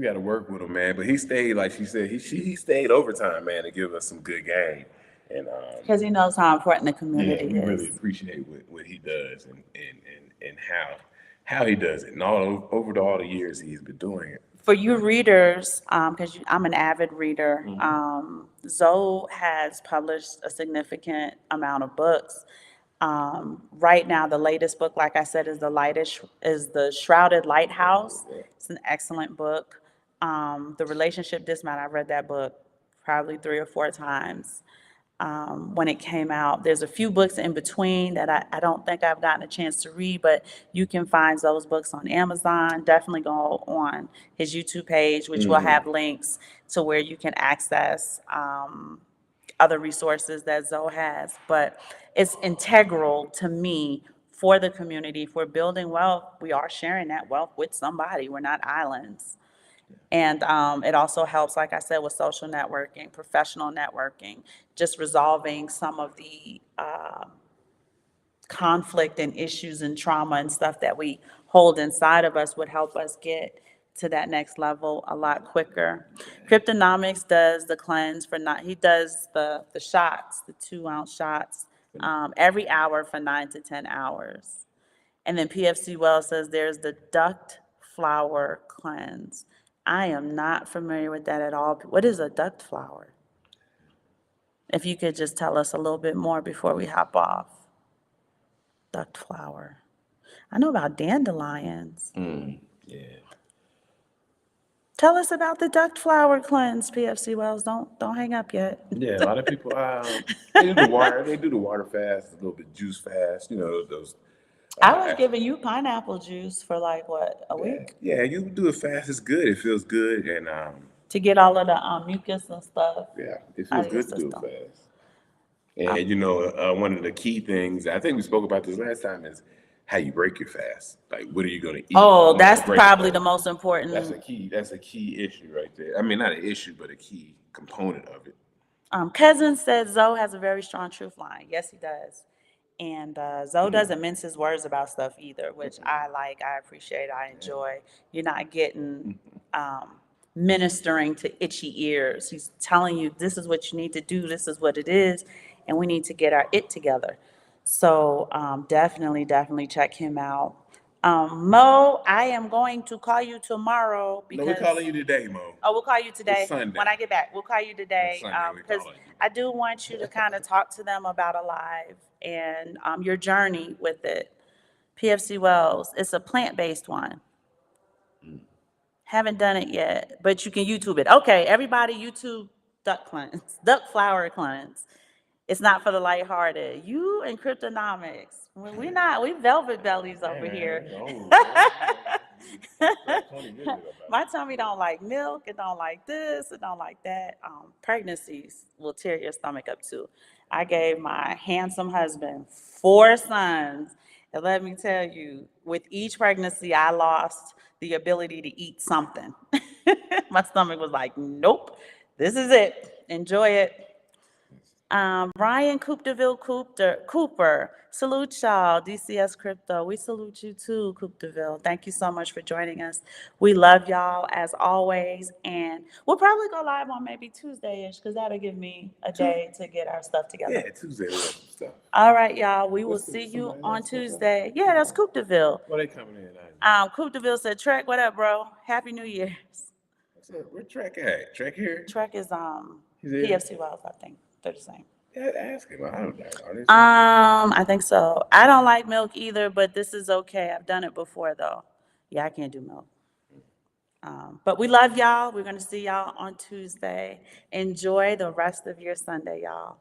gotta work with him, man. But he stayed, like she said, he stayed overtime, man, to give us some good game. And because he knows how important the community we is. really appreciate what he does and how he does it and all the years he's been doing it. For you readers, because I'm an avid reader, Zoe has published a significant amount of books. Right now, the latest book, like I said, is the Shrouded Lighthouse. It's an excellent book. The Relationship Dismount, I read that book probably 3 or 4 times when it came out. There's a few books in between that I don't think I've gotten a chance to read, but you can find those books on Amazon. Definitely go on his YouTube page, which will have links to where you can access other resources that Zoe has. But it's integral to me for the community. If we're building wealth, we are sharing that wealth with somebody. We're not islands. And it also helps, like I said, with social networking, professional networking, just resolving some of the conflict and issues and trauma and stuff that we hold inside of us would help us get to that next level a lot quicker. Cryptonomics does the cleanse for not, he does the shots, the 2-ounce shots, every hour for 9 to 10 hours. And then PFC Wells says there's the duct flower cleanse. I am not familiar with that at all. What is a duct flower? If you could just tell us a little bit more before we hop off. Duct flower. I know about dandelions. Yeah. Tell us about the duct flower cleanse, PFC Wells. Don't hang up yet. Yeah, a lot of people they do the water. They do the water fast, a little bit juice fast. You know those. I was giving you pineapple juice for like what, a week? Yeah, you do it fast. It's good. It feels good, and To get all of the mucus and stuff. yeah, it out feels of your good to do it system. fast. And you know, one of the key things I think we spoke about this last time is how you break your fast. Like, what are you going to eat? Oh, once that's you break probably it? the most important. That's a key issue right there. I mean, not an issue, but a key component of it. Cousin said Zoe has a very strong truth line. Yes, he does. And Zoe doesn't mince his words about stuff either, which I like, I appreciate, I enjoy. You're not getting ministering to itchy ears. He's telling you this is what you need to do, this is what it is, and we need to get our it together. So definitely check him out. Mo, I am going to call you tomorrow No, we're because. calling you today, Mo. Oh, we'll call you today. It's Sunday. When I get back, we'll call you today. It's Sunday, we're Because calling you. I do want you to kind of talk to them about Alive and your journey with it. PFC Wells, it's a plant-based one. Haven't done it yet, but you can YouTube it. Okay, everybody YouTube duck cleanse, duck flower cleanse. It's not for the lighthearted. You and cryptonomics. We velvet bellies over here. My tummy don't like milk, it don't like this, it don't like that. Pregnancies will tear your stomach up too. I gave my handsome husband 4 sons, and let me tell you, with each pregnancy, I lost the ability to eat something. My stomach was like, nope, this is it. Enjoy it. Ryan Cooper, salute y'all, DCS Crypto. We salute you too, Coopdeville. Thank you so much for joining us. We love y'all as always, and we'll probably go live on maybe Tuesday-ish, because that'll give me a day to get our stuff together. Yeah, Tuesday we have some stuff. All right, y'all, we will What's see the- you somebody on else said Tuesday. Yeah, that's Coopdeville. Well, they coming in. Coopdeville said, Trek, what up, bro? Happy New Year's. Where Trek at? Trek here? Trek is He's here? PFC Wells, I think. They're the same. Yeah, ask him. I don't know. Are they I think so. I don't like milk either, but this is okay. I've done it before though. Yeah, I can't do milk. But we love y'all. We're gonna see y'all on Tuesday. Enjoy the rest of your Sunday, y'all.